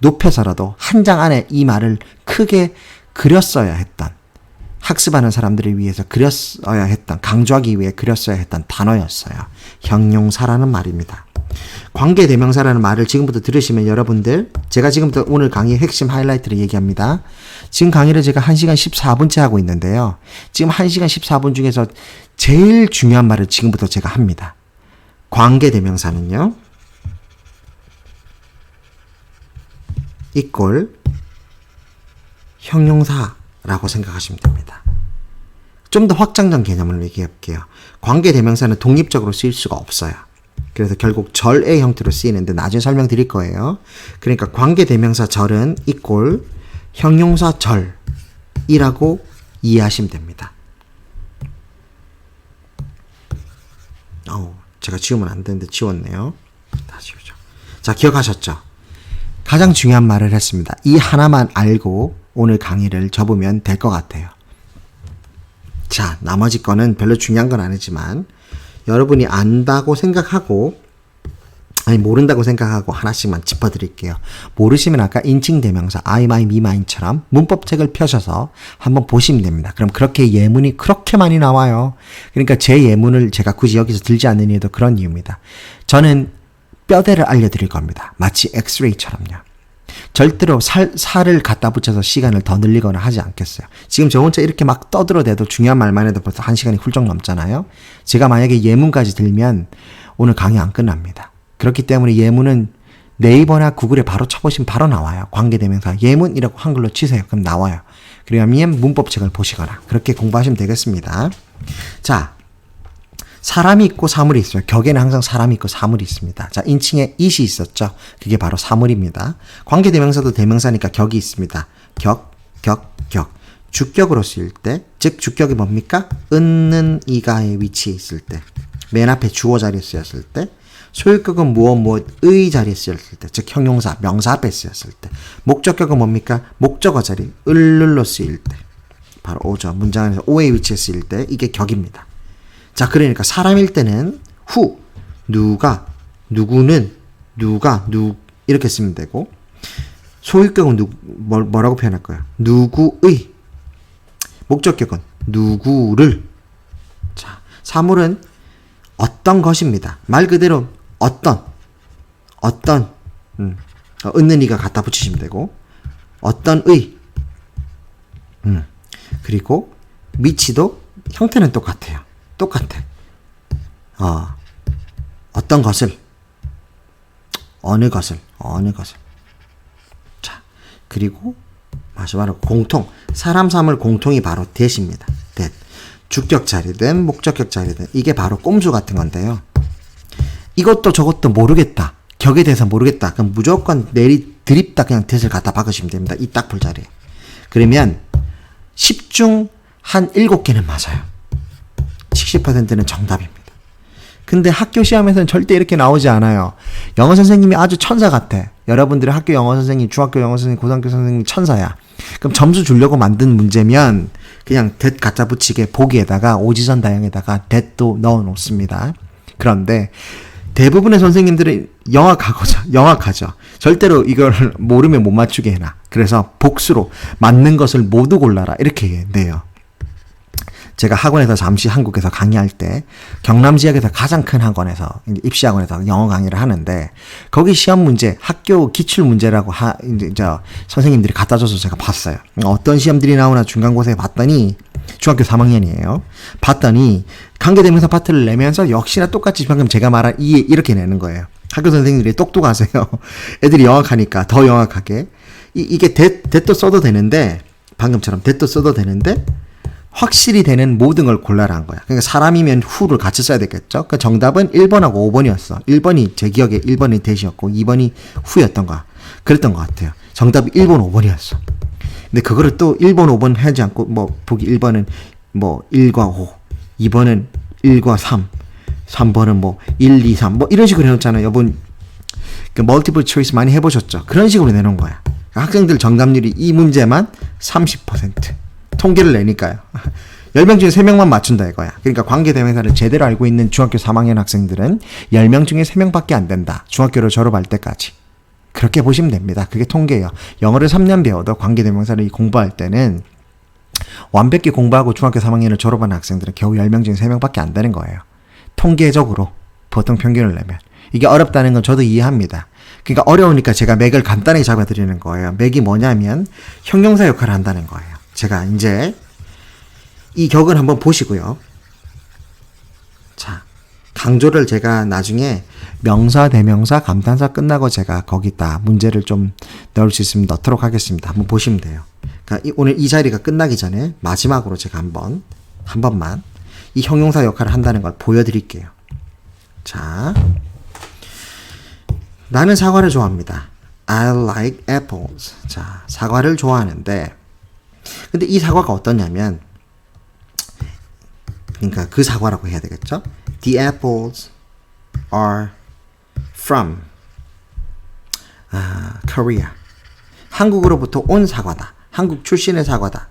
높여서라도 한 장 안에 이 말을 크게 그렸어야 했던, 학습하는 사람들을 위해서 그렸어야 했던, 강조하기 위해 그렸어야 했던 단어였어요. 형용사라는 말입니다. 관계대명사라는 말을 지금부터 들으시면 여러분들, 제가 지금부터 오늘 강의의 핵심 하이라이트를 얘기합니다. 지금 강의를 제가 1시간 14분째 하고 있는데요. 지금 1시간 14분 중에서 제일 중요한 말을 지금부터 제가 합니다. 관계대명사는요, equal 형용사라고 생각하시면 됩니다. 좀 더 확장된 개념을 얘기해 볼게요. 관계대명사는 독립적으로 쓰일 수가 없어요. 그래서 결국 절의 형태로 쓰이는데 나중에 설명드릴 거예요. 그러니까 관계대명사 절은 equal 형용사 절이라고 이해하시면 됩니다. 제가 지우면 안 되는데 지웠네요. 다 지우죠. 자, 기억하셨죠? 가장 중요한 말을 했습니다. 이 하나만 알고 오늘 강의를 접으면 될 것 같아요. 자, 나머지 거는 별로 중요한 건 아니지만 여러분이 안다고 생각하고 모른다고 생각하고 하나씩만 짚어드릴게요. 모르시면 아까 인칭대명사 I, my, me, mine처럼 문법책을 펴셔서 한번 보시면 됩니다. 그럼 그렇게 예문이 그렇게 많이 나와요. 그러니까 제 예문을 제가 굳이 여기서 들지 않는 이유도 그런 이유입니다. 저는 뼈대를 알려드릴 겁니다. 마치 엑스레이처럼요. 절대로 살을 갖다 붙여서 시간을 더 늘리거나 하지 않겠어요. 지금 저 혼자 이렇게 막 떠들어대도 중요한 말만 해도 벌써 1시간이 훌쩍 넘잖아요. 제가 만약에 예문까지 들면 오늘 강의 안 끝납니다. 그렇기 때문에 예문은 네이버나 구글에 바로 쳐보시면 바로 나와요. 관계대명사 예문이라고 한글로 치세요. 그럼 나와요. 그러면 문법책을 보시거나 그렇게 공부하시면 되겠습니다. 자, 사람이 있고 사물이 있어요. 격에는 항상 사람이 있고 사물이 있습니다. 자, 인칭에 it이 있었죠. 그게 바로 사물입니다. 관계대명사도 대명사니까 격이 있습니다. 격. 주격으로 쓰일 때, 즉 주격이 뭡니까? 은는 이가의 위치에 있을 때, 맨 앞에 주어 자리에 쓰였을 때, 소유격은 무엇의 자리에 쓰였을 때, 즉 형용사, 명사 앞에 쓰였을 때, 목적격은 뭡니까? 목적어 자리, 을로 쓰일 때, 바로 오죠. 문장 안에서 오의 위치에 쓰일 때 이게 격입니다. 자, 그러니까 사람일 때는 who, 누가, 누구는, 이렇게 쓰면 되고, 소유격은 뭐라고 표현할까요? 누구의, 목적격은 누구를. 자, 사물은 어떤 것입니다. 말 그대로 어떤, 있는 이가 갖다 붙이시면 되고, 어떤의, 그리고 위치도 형태는 똑같아. 어떤 것을, 어느 것을. 자, 그리고 마지막으로 공통, 사람 사물 공통이 바로 that입니다. that. 주격 자리든 목적격 자리든 이게 바로 꼼수 같은 건데요. 이것도 저것도 모르겠다. 격에 대해서 모르겠다. 그럼 무조건 드립다 그냥 that을 갖다 박으시면 됩니다. 이 딱풀 자리에. 그러면 10중 한 7개는 맞아요. 70%는 정답입니다. 근데 학교 시험에서는 절대 이렇게 나오지 않아요. 영어 선생님이 아주 천사 같아. 여러분들의 학교 영어 선생님, 중학교 영어 선생님, 고등학교 선생님이 천사야. 그럼 점수 주려고 만든 문제면 그냥 that 갖다 붙이게 보기에다가 오지선 다형에다가 that도 넣어 놓습니다. 그런데 대부분의 선생님들은 영악하죠. 절대로 이걸 모르면 못 맞추게 해놔. 그래서 복수로 맞는 것을 모두 골라라 이렇게 내요. 제가 학원에서 잠시 한국에서 강의할 때 경남 지역에서 가장 큰 학원에서 입시학원에서 영어 강의를 하는데 거기 시험 문제 학교 기출 문제라고 선생님들이 갖다 줘서 제가 봤어요. 어떤 시험들이 나오나 중간고사에 봤더니 중학교 3학년이에요. 봤더니 관계대명사 파트를 내면서 역시나 똑같이 방금 제가 말한 이렇게 내는 거예요. 학교 선생님들이 똑똑하세요. 애들이 영악하니까 더 영악하게 이게 that도 써도 되는데 방금처럼 that도 써도 되는데 확실히 되는 모든 걸 골라라 한 거야. 그러니까 사람이면 who를 같이 써야 되겠죠. 그 정답은 1번하고 5번이었어. 1번이 제 기억에 1번이 that이었고 2번이 who였던 거야. 그랬던 것 같아요. 정답이 1번, 5번이었어. 근데 그거를 또 1번, 5번 하지 않고 보기 1번은 1과 5, 2번은 1과 3, 3번은 1, 2, 3 이런 식으로 해놓잖아요. 여러분 그 멀티플 초이스 많이 해보셨죠? 그런 식으로 내놓은 거야. 그러니까 학생들 정답률이 이 문제만 30%. 통계를 내니까요. 10명 중에 3명만 맞춘다 이거야. 그러니까 관계대명사를 제대로 알고 있는 중학교 3학년 학생들은 10명 중에 3명밖에 안 된다. 중학교를 졸업할 때까지. 그렇게 보시면 됩니다. 그게 통계예요. 영어를 3년 배워도 관계대명사를 공부할 때는 완벽히 공부하고 중학교 3학년을 졸업하는 학생들은 겨우 10명 중에 3명밖에 안 되는 거예요. 통계적으로 보통 평균을 내면. 이게 어렵다는 건 저도 이해합니다. 그러니까 어려우니까 제가 맥을 간단하게 잡아드리는 거예요. 맥이 뭐냐면 형용사 역할을 한다는 거예요. 제가 이제 이 격을 한번 보시고요. 자, 강조를 제가 나중에 명사, 대명사, 감탄사 끝나고 제가 거기다 문제를 좀 넣을 수 있으면 넣도록 하겠습니다. 한번 보시면 돼요. 그러니까 오늘 이 자리가 끝나기 전에 마지막으로 제가 한 번만 이 형용사 역할을 한다는 걸 보여드릴게요. 자, 나는 사과를 좋아합니다. I like apples. 자, 사과를 좋아하는데, 근데 이 사과가 어떠냐면, 그러니까 그 사과라고 해야 되겠죠? The apples are from Korea. 한국으로부터 온 사과다. 한국 출신의 사과다.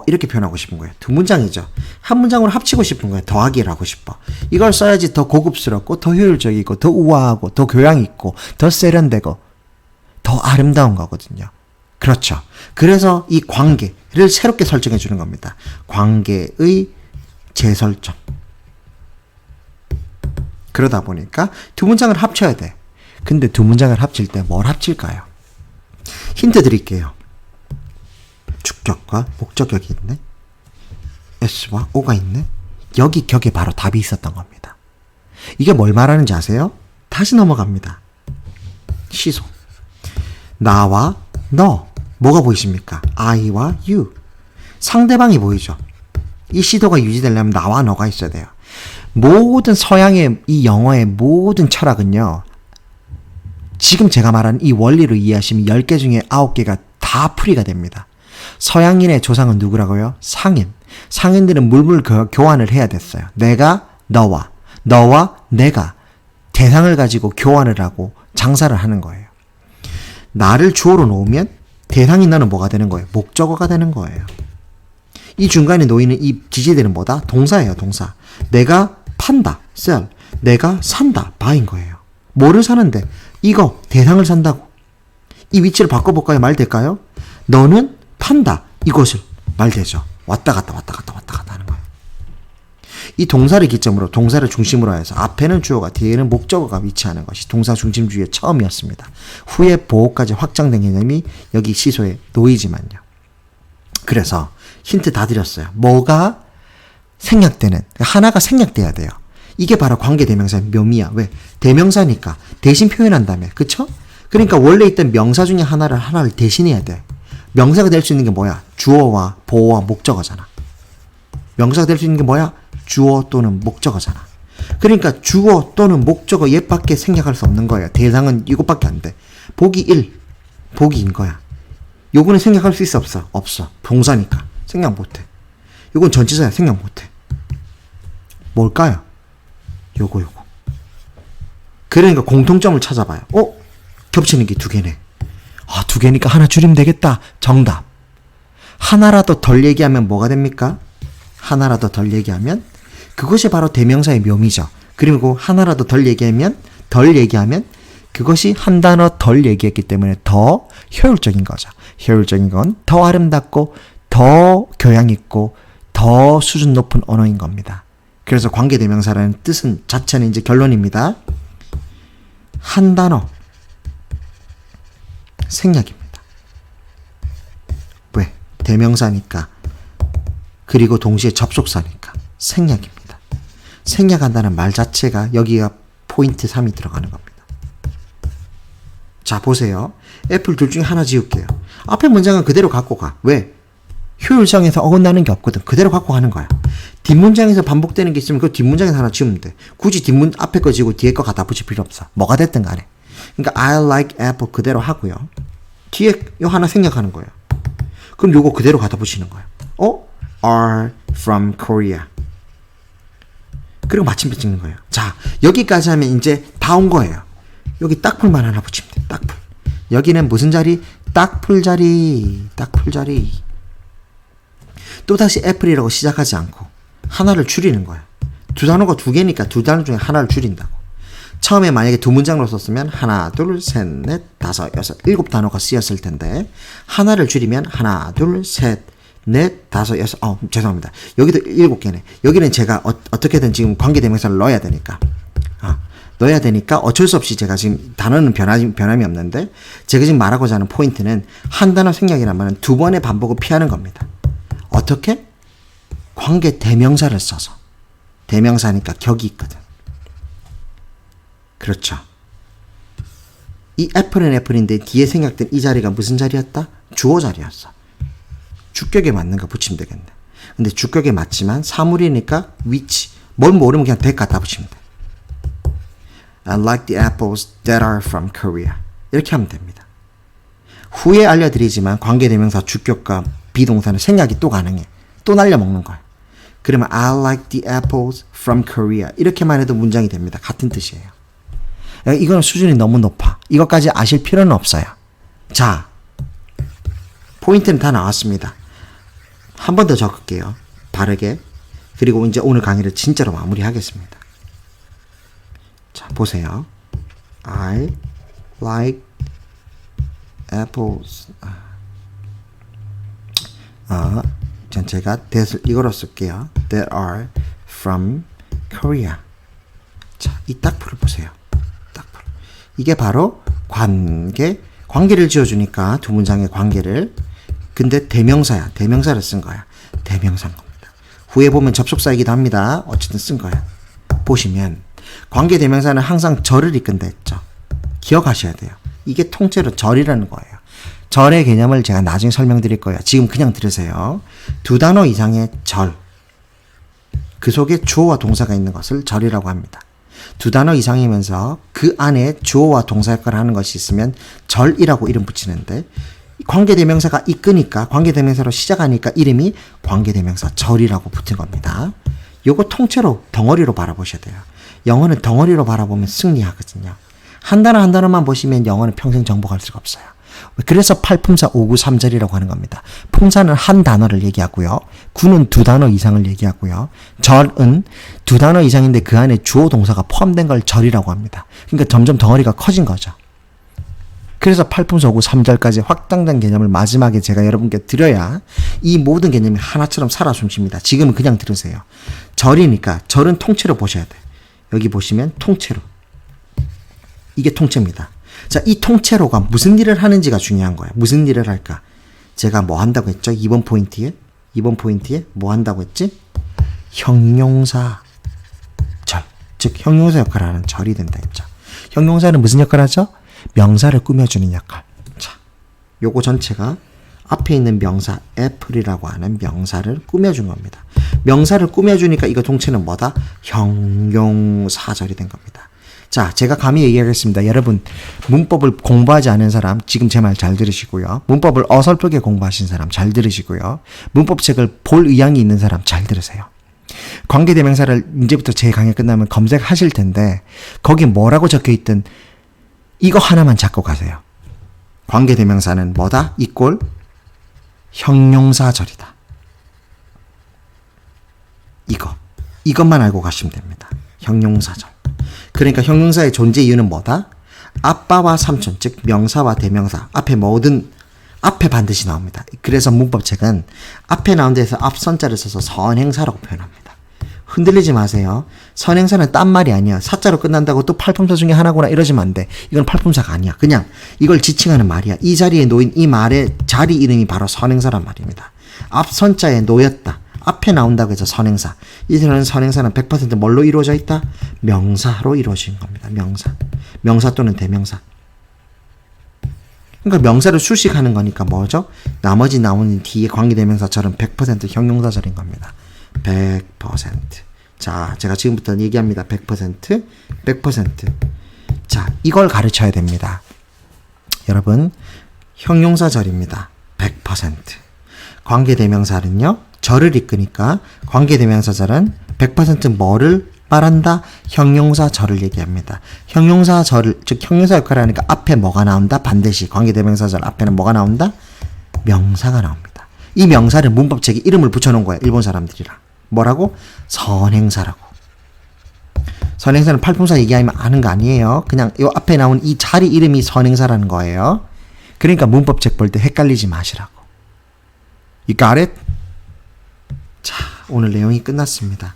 이렇게 표현하고 싶은 거예요. 두 문장이죠. 한 문장으로 합치고 싶은 거예요. 더하기를 하고 싶어. 이걸 써야지 더 고급스럽고, 더 효율적이고, 더 우아하고, 더 교양 있고, 더 세련되고, 더 아름다운 거거든요. 그렇죠. 그래서 이 관계를 새롭게 설정해 주는 겁니다. 관계의 재설정. 그러다 보니까 두 문장을 합쳐야 돼. 근데 두 문장을 합칠 때 뭘 합칠까요? 힌트 드릴게요. 주격과 목적격이 있네. S와 O가 있네. 여기 격에 바로 답이 있었던 겁니다. 이게 뭘 말하는지 아세요? 다시 넘어갑니다. 시소. 나와 너. 뭐가 보이십니까? I와 you. 상대방이 보이죠. 이 시도가 유지되려면 나와 너가 있어야 돼요. 모든 서양의 이 영어의 모든 철학은요. 지금 제가 말한 이 원리로 이해하시면 10개 중에 9개가 다 풀이가 됩니다. 서양인의 조상은 누구라고요? 상인. 상인들은 물물 교환을 해야 됐어요. 내가 너와 내가 대상을 가지고 교환을 하고 장사를 하는 거예요. 나를 주어로 놓으면 대상인 나는 뭐가 되는 거예요? 목적어가 되는 거예요. 이 중간에 놓이는 이 지지대는 뭐다? 동사예요, 동사. 내가 판다, sell. 내가 산다, buy인 거예요. 뭐를 사는데? 이거, 대상을 산다고. 이 위치를 바꿔볼까요? 말 될까요? 너는 판다, 이것을. 말 되죠. 왔다 갔다 하는 거예요. 이 동사를 기점으로, 동사를 중심으로 해서 앞에는 주어가, 뒤에는 목적어가 위치하는 것이 동사 중심주의의 처음이었습니다. 후에 보호까지 확장된 개념이 여기 시소에 놓이지만요. 그래서 힌트 다 드렸어요. 뭐가 생략되는, 하나가 생략돼야 돼요. 이게 바로 관계대명사의 묘미야. 왜? 대명사니까 대신 표현한다며. 그쵸? 그러니까 원래 있던 명사 중에 하나를 대신해야 돼. 명사가 될 수 있는 게 뭐야? 주어와 보어와 목적어잖아. 명사가 될 수 있는 게 뭐야? 주어 또는 목적어잖아. 그러니까 주어 또는 목적어 얘밖에 생략할 수 없는 거예요. 대상은 이것밖에 안 돼. 보기 1, 보기인 거야. 요거는 생략할 수 있어 없어? 없어. 동사니까 생략 못해. 요건 전치사야. 생략 못해. 뭘까요? 요거. 그러니까 공통점을 찾아봐요. 겹치는 게 두 개네. 두 개니까 하나 줄이면 되겠다. 정답. 하나라도 덜 얘기하면 뭐가 됩니까? 하나라도 덜 얘기하면 그것이 바로 대명사의 묘미죠. 그리고 하나라도 덜 얘기하면 그것이 한 단어 덜 얘기했기 때문에 더 효율적인 거죠. 효율적인 건 더 아름답고 더 교양 있고 더 수준 높은 언어인 겁니다. 그래서 관계대명사라는 뜻은 자체는 이제 결론입니다. 한 단어 생략입니다. 왜? 대명사니까. 그리고 동시에 접속사니까 생략입니다. 생략한다는 말 자체가 여기가 포인트 3이 들어가는 겁니다. 자, 보세요. 애플 둘 중에 하나 지울게요. 앞에 문장은 그대로 갖고 가. 왜? 효율성에서 어긋나는 게 없거든. 그대로 갖고 가는 거야. 뒷문장에서 반복되는 게 있으면 그 뒷문장에서 하나 지우면 돼. 굳이 앞에 거 지우고 뒤에 거 갖다 붙일 필요 없어. 뭐가 됐든 간에. 그러니까 I like apple 그대로 하고요. 뒤에 요 하나 생략하는 거예요. 그럼 요거 그대로 갖다 붙이는 거예요. are from Korea. 그리고 마침표 찍는 거예요. 자, 여기까지 하면 이제 다 온 거예요. 여기 딱풀만 하나 붙이면 돼. 딱풀. 여기는 무슨 자리? 딱풀 자리. 또다시 애플이라고 시작하지 않고 하나를 줄이는 거야. 두 단어가 두 개니까 두 단어 중에 하나를 줄인다고. 처음에 만약에 두 문장으로 썼으면 하나, 둘, 셋, 넷, 다섯, 여섯, 7단어가 쓰였을 텐데 하나를 줄이면 하나, 둘, 셋, 넷, 다섯, 여섯, 죄송합니다. 여기도 7개네. 여기는 제가 어떻게든 지금 관계대명사를 넣어야 되니까. 넣어야 되니까 어쩔 수 없이 제가 지금 단어는 변함이 없는데 제가 지금 말하고자 하는 포인트는 한 단어 생략이란 말은 두 번의 반복을 피하는 겁니다. 어떻게? 관계대명사를 써서. 대명사니까 격이 있거든. 그렇죠. 이 애플은 애플인데 뒤에 생략된 이 자리가 무슨 자리였다? 주어 자리였어. 주격에 맞는 거 붙이면 되겠네. 근데 주격에 맞지만 사물이니까 which, 뭘 모르면 그냥 that 갖다 붙이면 돼. I like the apples that are from Korea. 이렇게 하면 됩니다. 후에 알려드리지만 관계대명사 주격과 비동사는 생략이 또 가능해. 또 날려먹는 거야. 그러면 I like the apples from Korea. 이렇게만 해도 문장이 됩니다. 같은 뜻이에요. 이거는 수준이 너무 높아. 이것까지 아실 필요는 없어요. 자, 포인트는 다 나왔습니다. 한 번 더 적을게요. 바르게. 그리고 이제 오늘 강의를 진짜로 마무리하겠습니다. 자, 보세요. I like apples. 전 제가 that을 이거로 쓸게요. That are from Korea. 자, 이 딱풀을 보세요. 딱풀. 이게 바로 관계를 지어주니까 두 문장의 관계를. 근데 대명사야. 대명사를 쓴 거야. 대명사인 겁니다. 후에 보면 접속사이기도 합니다. 어쨌든 쓴 거야. 보시면 관계 대명사는 항상 절을 이끈다 했죠. 기억하셔야 돼요. 이게 통째로 절이라는 거예요. 절의 개념을 제가 나중에 설명드릴 거예요. 지금 그냥 들으세요. 두 단어 이상의 절. 그 속에 주어와 동사가 있는 것을 절이라고 합니다. 두 단어 이상이면서 그 안에 주어와 동사 역할을 하는 것이 있으면 절이라고 이름 붙이는데 관계대명사가 이끄니까 관계대명사로 시작하니까 이름이 관계대명사 절이라고 붙은 겁니다. 요거 통째로 덩어리로 바라보셔야 돼요. 영어는 덩어리로 바라보면 승리하거든요. 한 단어 한 단어만 보시면 영어는 평생 정복할 수가 없어요. 그래서 8품사 5구 3절이라고 하는 겁니다. 품사는 한 단어를 얘기하고요. 구는 두 단어 이상을 얘기하고요. 절은 두 단어 이상인데 그 안에 주어 동사가 포함된 걸 절이라고 합니다. 그러니까 점점 덩어리가 커진 거죠. 그래서 8품사 5구 3절까지 확장된 개념을 마지막에 제가 여러분께 드려야 이 모든 개념이 하나처럼 살아 숨쉽니다. 지금은 그냥 들으세요. 절이니까 절은 통째로 보셔야 돼요. 여기 보시면 통째로. 이게 통째입니다. 자, 이 통째로가 무슨 일을 하는지가 중요한 거예요. 무슨 일을 할까? 제가 뭐 한다고 했죠? 2번 포인트에 뭐 한다고 했지? 형용사 절. 즉 형용사 역할을 하는 절이 된다 했죠. 형용사는 무슨 역할을 하죠? 명사를 꾸며주는 역할. 자, 요거 전체가 앞에 있는 명사 애플이라고 하는 명사를 꾸며준 겁니다. 명사를 꾸며주니까 이거 동체는 뭐다? 형용사절이 된 겁니다. 자, 제가 감히 얘기하겠습니다. 여러분, 문법을 공부하지 않은 사람 지금 제 말 잘 들으시고요. 문법을 어설프게 공부하신 사람 잘 들으시고요. 문법책을 볼 의향이 있는 사람 잘 들으세요. 관계대명사를 이제부터 제 강의 끝나면 검색하실 텐데 거기 뭐라고 적혀있든 이거 하나만 잡고 가세요. 관계대명사는 뭐다? 이꼴 형용사절이다. 이것만 알고 가시면 됩니다. 형용사절. 그러니까 형용사의 존재 이유는 뭐다? 아빠와 삼촌, 즉 명사와 대명사 앞에 반드시 나옵니다. 그래서 문법책은 앞에 나온 데서 앞선자를 써서 선행사라고 표현합니다. 흔들리지 마세요. 선행사는 딴 말이 아니야. 사자로 끝난다고 또 팔품사 중에 하나구나 이러지면 안 돼. 이건 팔품사가 아니야. 그냥 이걸 지칭하는 말이야. 이 자리에 놓인 이 말의 자리 이름이 바로 선행사란 말입니다. 앞선자에 놓였다. 앞에 나온다고 해서 선행사. 이들은 선행사는 100% 뭘로 이루어져 있다? 명사로 이루어진 겁니다. 명사 또는 대명사. 그러니까 명사를 수식하는 거니까 뭐죠? 나머지 나오는 뒤에 관계대명사처럼 100% 형용사절인 겁니다. 100%. 자, 제가 지금부터 얘기합니다. 100%. 자, 이걸 가르쳐야 됩니다. 여러분, 형용사절입니다. 100%. 관계대명사는요, 절을 이끄니까 관계대명사절은 100% 뭐를 말한다? 형용사절을 얘기합니다. 형용사절을, 즉 형용사 역할을 하니까 앞에 뭐가 나온다? 반드시 관계대명사절 앞에는 뭐가 나온다? 명사가 나옵니다. 이 명사를 문법책에 이름을 붙여놓은 거야. 일본 사람들이랑. 뭐라고? 선행사라고. 선행사는 팔품사 얘기하면 아는 거 아니에요. 그냥 이 앞에 나온 이 자리 이름이 선행사라는 거예요. 그러니까 문법책 볼 때 헷갈리지 마시라고. You got it? 자, 오늘 내용이 끝났습니다.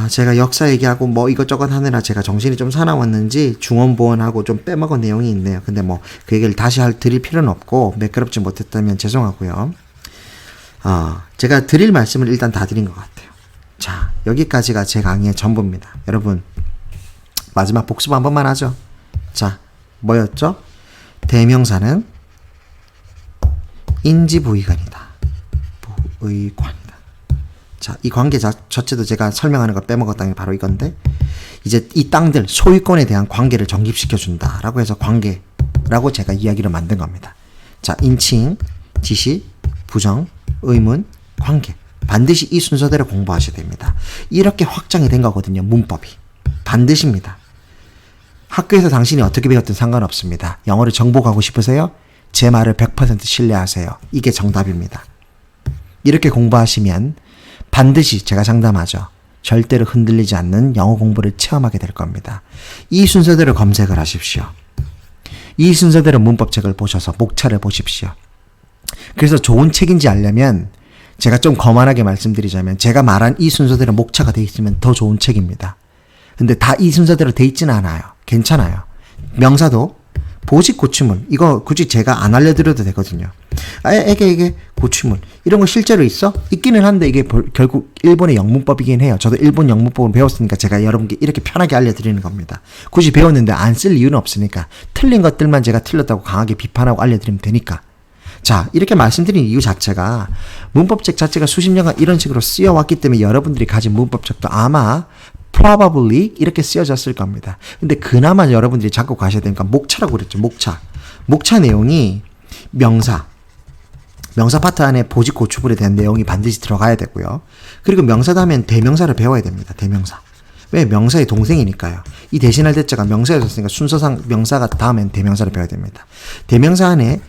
제가 역사 얘기하고 뭐 이것저것 하느라 제가 정신이 좀 사나웠는지 중원보원하고 좀 빼먹은 내용이 있네요. 근데 뭐 그 얘기를 다시 드릴 필요는 없고 매끄럽지 못했다면 죄송하고요. 제가 드릴 말씀을 일단 다 드린 것 같아요. 자, 여기까지가 제 강의의 전부입니다. 여러분, 마지막 복습 한 번만 하죠. 자, 뭐였죠? 대명사는 인지부의관이다. 부의관이다. 자, 이 관계 자체도 제가 설명하는 거 빼먹었다는 게 바로 이건데, 이제 이 땅들 소유권에 대한 관계를 정립시켜준다 라고 해서 관계라고 제가 이야기를 만든 겁니다. 자, 인칭, 지시, 부정, 의문, 관계. 반드시 이 순서대로 공부하셔야 됩니다. 이렇게 확장이 된 거거든요. 문법이. 반드시입니다. 학교에서 당신이 어떻게 배웠든 상관없습니다. 영어를 정복하고 싶으세요? 제 말을 100% 신뢰하세요. 이게 정답입니다. 이렇게 공부하시면 반드시 제가 장담하죠. 절대로 흔들리지 않는 영어 공부를 체험하게 될 겁니다. 이 순서대로 검색을 하십시오. 이 순서대로 문법책을 보셔서 목차를 보십시오. 그래서 좋은 책인지 알려면 제가 좀 거만하게 말씀드리자면 제가 말한 이 순서대로 목차가 돼 있으면 더 좋은 책입니다. 근데 다 이 순서대로 돼 있지는 않아요. 괜찮아요. 명사도 보직 고취문 이거 굳이 제가 안 알려드려도 되거든요. 이게 고취문 이런 거 실제로 있어? 있기는 한데 이게 결국 일본의 영문법이긴 해요. 저도 일본 영문법을 배웠으니까 제가 여러분께 이렇게 편하게 알려드리는 겁니다. 굳이 배웠는데 안 쓸 이유는 없으니까 틀린 것들만 제가 틀렸다고 강하게 비판하고 알려드리면 되니까. 자, 이렇게 말씀드린 이유 자체가 문법책 자체가 수십 년간 이런 식으로 쓰여왔기 때문에 여러분들이 가진 문법책도 아마 probably 이렇게 쓰여졌을 겁니다. 근데 그나마 여러분들이 잡고 가셔야 되니까 목차라고 그랬죠. 목차 내용이 명사 파트 안에 보직 고추불에 대한 내용이 반드시 들어가야 되고요. 그리고 명사 다음엔 대명사를 배워야 됩니다. 대명사. 왜? 명사의 동생이니까요. 이 대신할 대자가 명사였으니까 순서상 명사가 다음엔 대명사를 배워야 됩니다. 대명사 안에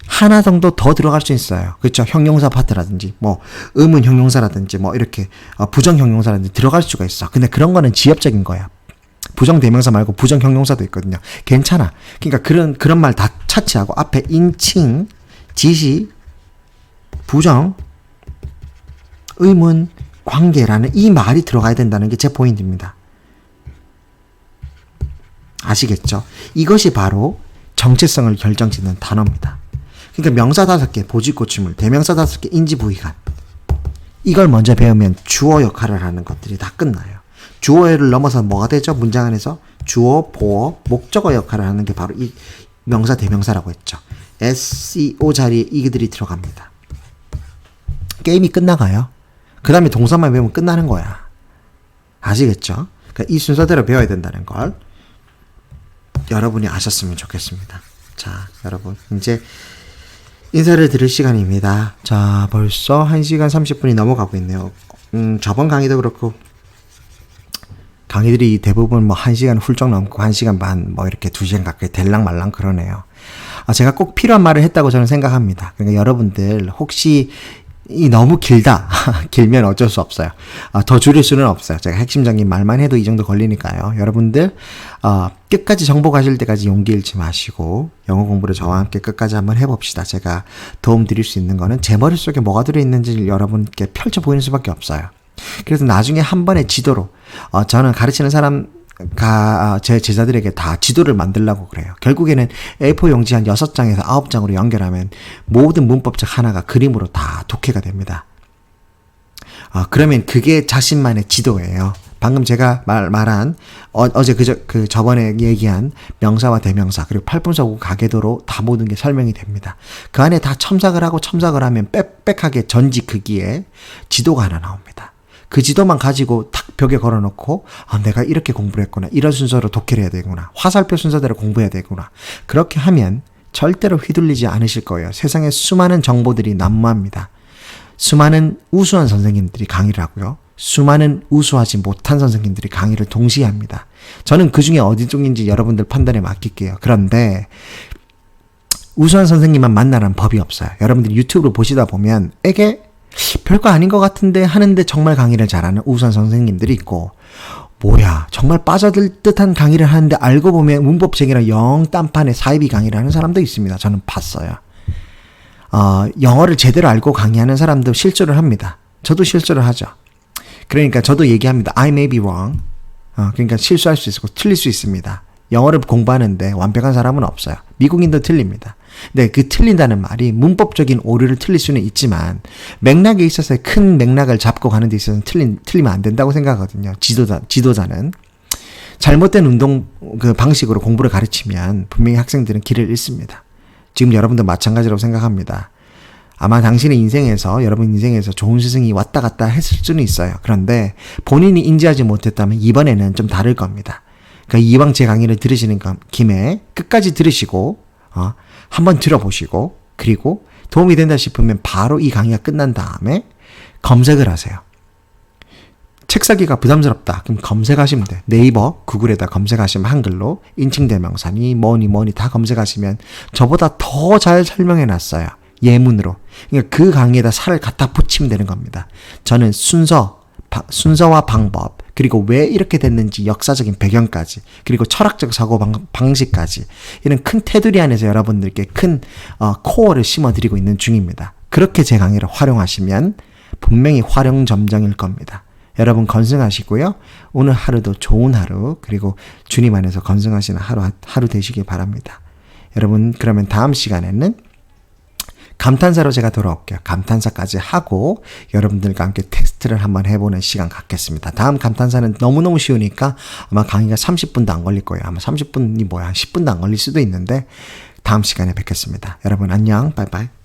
하나 정도 더 들어갈 수 있어요. 그렇죠? 형용사 파트라든지, 뭐, 의문 형용사라든지, 뭐, 이렇게, 부정 형용사라든지 들어갈 수가 있어. 근데 그런 거는 지엽적인 거야. 부정 대명사 말고 부정 형용사도 있거든요. 괜찮아. 그러니까 그런 말 다 차치하고 앞에 인칭, 지시, 부정, 의문, 관계라는 이 말이 들어가야 된다는 게 제 포인트입니다. 아시겠죠? 이것이 바로 정체성을 결정짓는 단어입니다. 그러니까 명사 5개, 보직 고취물, 대명사 5개, 인지부의관. 이걸 먼저 배우면 주어 역할을 하는 것들이 다 끝나요. 주어를 넘어서 뭐가 되죠? 문장 안에서 주어, 보어, 목적어 역할을 하는 게 바로 이 명사, 대명사라고 했죠. SEO 자리에 이들이 들어갑니다. 게임이 끝나가요. 그 다음에 동사만 배우면 끝나는 거야. 아시겠죠? 그러니까 이 순서대로 배워야 된다는 걸 여러분이 아셨으면 좋겠습니다. 자, 여러분 이제 인사를 드릴 시간입니다. 자, 벌써 1시간 30분이 넘어가고 있네요. 저번 강의도 그렇고 강의들이 대부분 뭐 1시간 훌쩍 넘고 1시간 반 뭐 이렇게 2시간 가까이 될랑말랑 그러네요. 제가 꼭 필요한 말을 했다고 저는 생각합니다. 그러니까 여러분들 혹시 이 너무 길다. 길면 어쩔 수 없어요. 더 줄일 수는 없어요. 제가 핵심적인 말만 해도 이 정도 걸리니까요. 여러분들 끝까지 정복하실 때까지 용기 잃지 마시고 영어 공부를 저와 함께 끝까지 한번 해봅시다. 제가 도움 드릴 수 있는 거는 제 머릿속에 뭐가 들어있는지 여러분께 펼쳐 보이는 수밖에 없어요. 그래서 나중에 한 번의 지도로 저는 가르치는 제 제자들에게 다 지도를 만들려고 그래요. 결국에는 A4 용지 한 6장에서 9장으로 연결하면 모든 문법책 하나가 그림으로 다 독해가 됩니다. 그러면 그게 자신만의 지도예요. 방금 제가 말한 어제 저번에 얘기한 명사와 대명사 그리고 팔분사구 가계도로 다 모든 게 설명이 됩니다. 그 안에 다 첨삭을 하면 빽빽하게 전지 크기의 지도가 하나 나옵니다. 그 지도만 가지고 탁 벽에 걸어놓고 내가 이렇게 공부를 했구나. 이런 순서로 독해를 해야 되구나. 화살표 순서대로 공부해야 되구나. 그렇게 하면 절대로 휘둘리지 않으실 거예요. 세상에 수많은 정보들이 난무합니다. 수많은 우수한 선생님들이 강의를 하고요. 수많은 우수하지 못한 선생님들이 강의를 동시에 합니다. 저는 그 중에 어디 쪽인지 여러분들 판단에 맡길게요. 그런데 우수한 선생님만 만나라는 법이 없어요. 여러분들이 유튜브를 보시다 보면 이게 별거 아닌 것 같은데 하는데 정말 강의를 잘하는 우수한 선생님들이 있고 뭐야 정말 빠져들 듯한 강의를 하는데 알고 보면 문법책이랑 영 딴판에 사이비 강의를 하는 사람도 있습니다. 저는 봤어요. 영어를 제대로 알고 강의하는 사람도 실수를 합니다. 저도 실수를 하죠. 그러니까 저도 얘기합니다. I may be wrong. 그러니까 실수할 수 있고 틀릴 수 있습니다. 영어를 공부하는데 완벽한 사람은 없어요. 미국인도 틀립니다. 근데 그 틀린다는 말이 문법적인 오류를 틀릴 수는 있지만 맥락에 있어서 큰 맥락을 잡고 가는 데 있어서는 틀리면 안 된다고 생각하거든요. 지도자는. 잘못된 운동 그 방식으로 공부를 가르치면 분명히 학생들은 길을 잃습니다. 지금 여러분도 마찬가지라고 생각합니다. 아마 당신의 인생에서, 여러분 인생에서 좋은 스승이 왔다 갔다 했을 수는 있어요. 그런데 본인이 인지하지 못했다면 이번에는 좀 다를 겁니다. 그러니까 이왕 제 강의를 들으시는 김에 끝까지 들으시고 한번 들어보시고, 그리고 도움이 된다 싶으면 바로 이 강의가 끝난 다음에 검색을 하세요. 책 사기가 부담스럽다. 그럼 검색하시면 돼요. 네이버, 구글에다 검색하시면 한글로 인칭대명사니 뭐니 다 검색하시면 저보다 더 잘 설명해 놨어요. 예문으로. 그러니까 그 강의에다 살을 갖다 붙이면 되는 겁니다. 저는 순서와 방법, 그리고 왜 이렇게 됐는지 역사적인 배경까지, 그리고 철학적 사고 방식까지, 이런 큰 테두리 안에서 여러분들께 큰 코어를 심어드리고 있는 중입니다. 그렇게 제 강의를 활용하시면 분명히 활용점정일 겁니다. 여러분 건승하시고요. 오늘 하루도 좋은 하루, 그리고 주님 안에서 건승하시는 하루 되시길 바랍니다. 여러분, 그러면 다음 시간에는 감탄사로 제가 돌아올게요. 감탄사까지 하고 여러분들과 함께 테스트를 한번 해보는 시간 갖겠습니다. 다음 감탄사는 너무너무 쉬우니까 아마 강의가 30분도 안 걸릴 거예요. 아마 30분이 뭐야, 한 10분도 안 걸릴 수도 있는데 다음 시간에 뵙겠습니다. 여러분 안녕, 빠이빠이.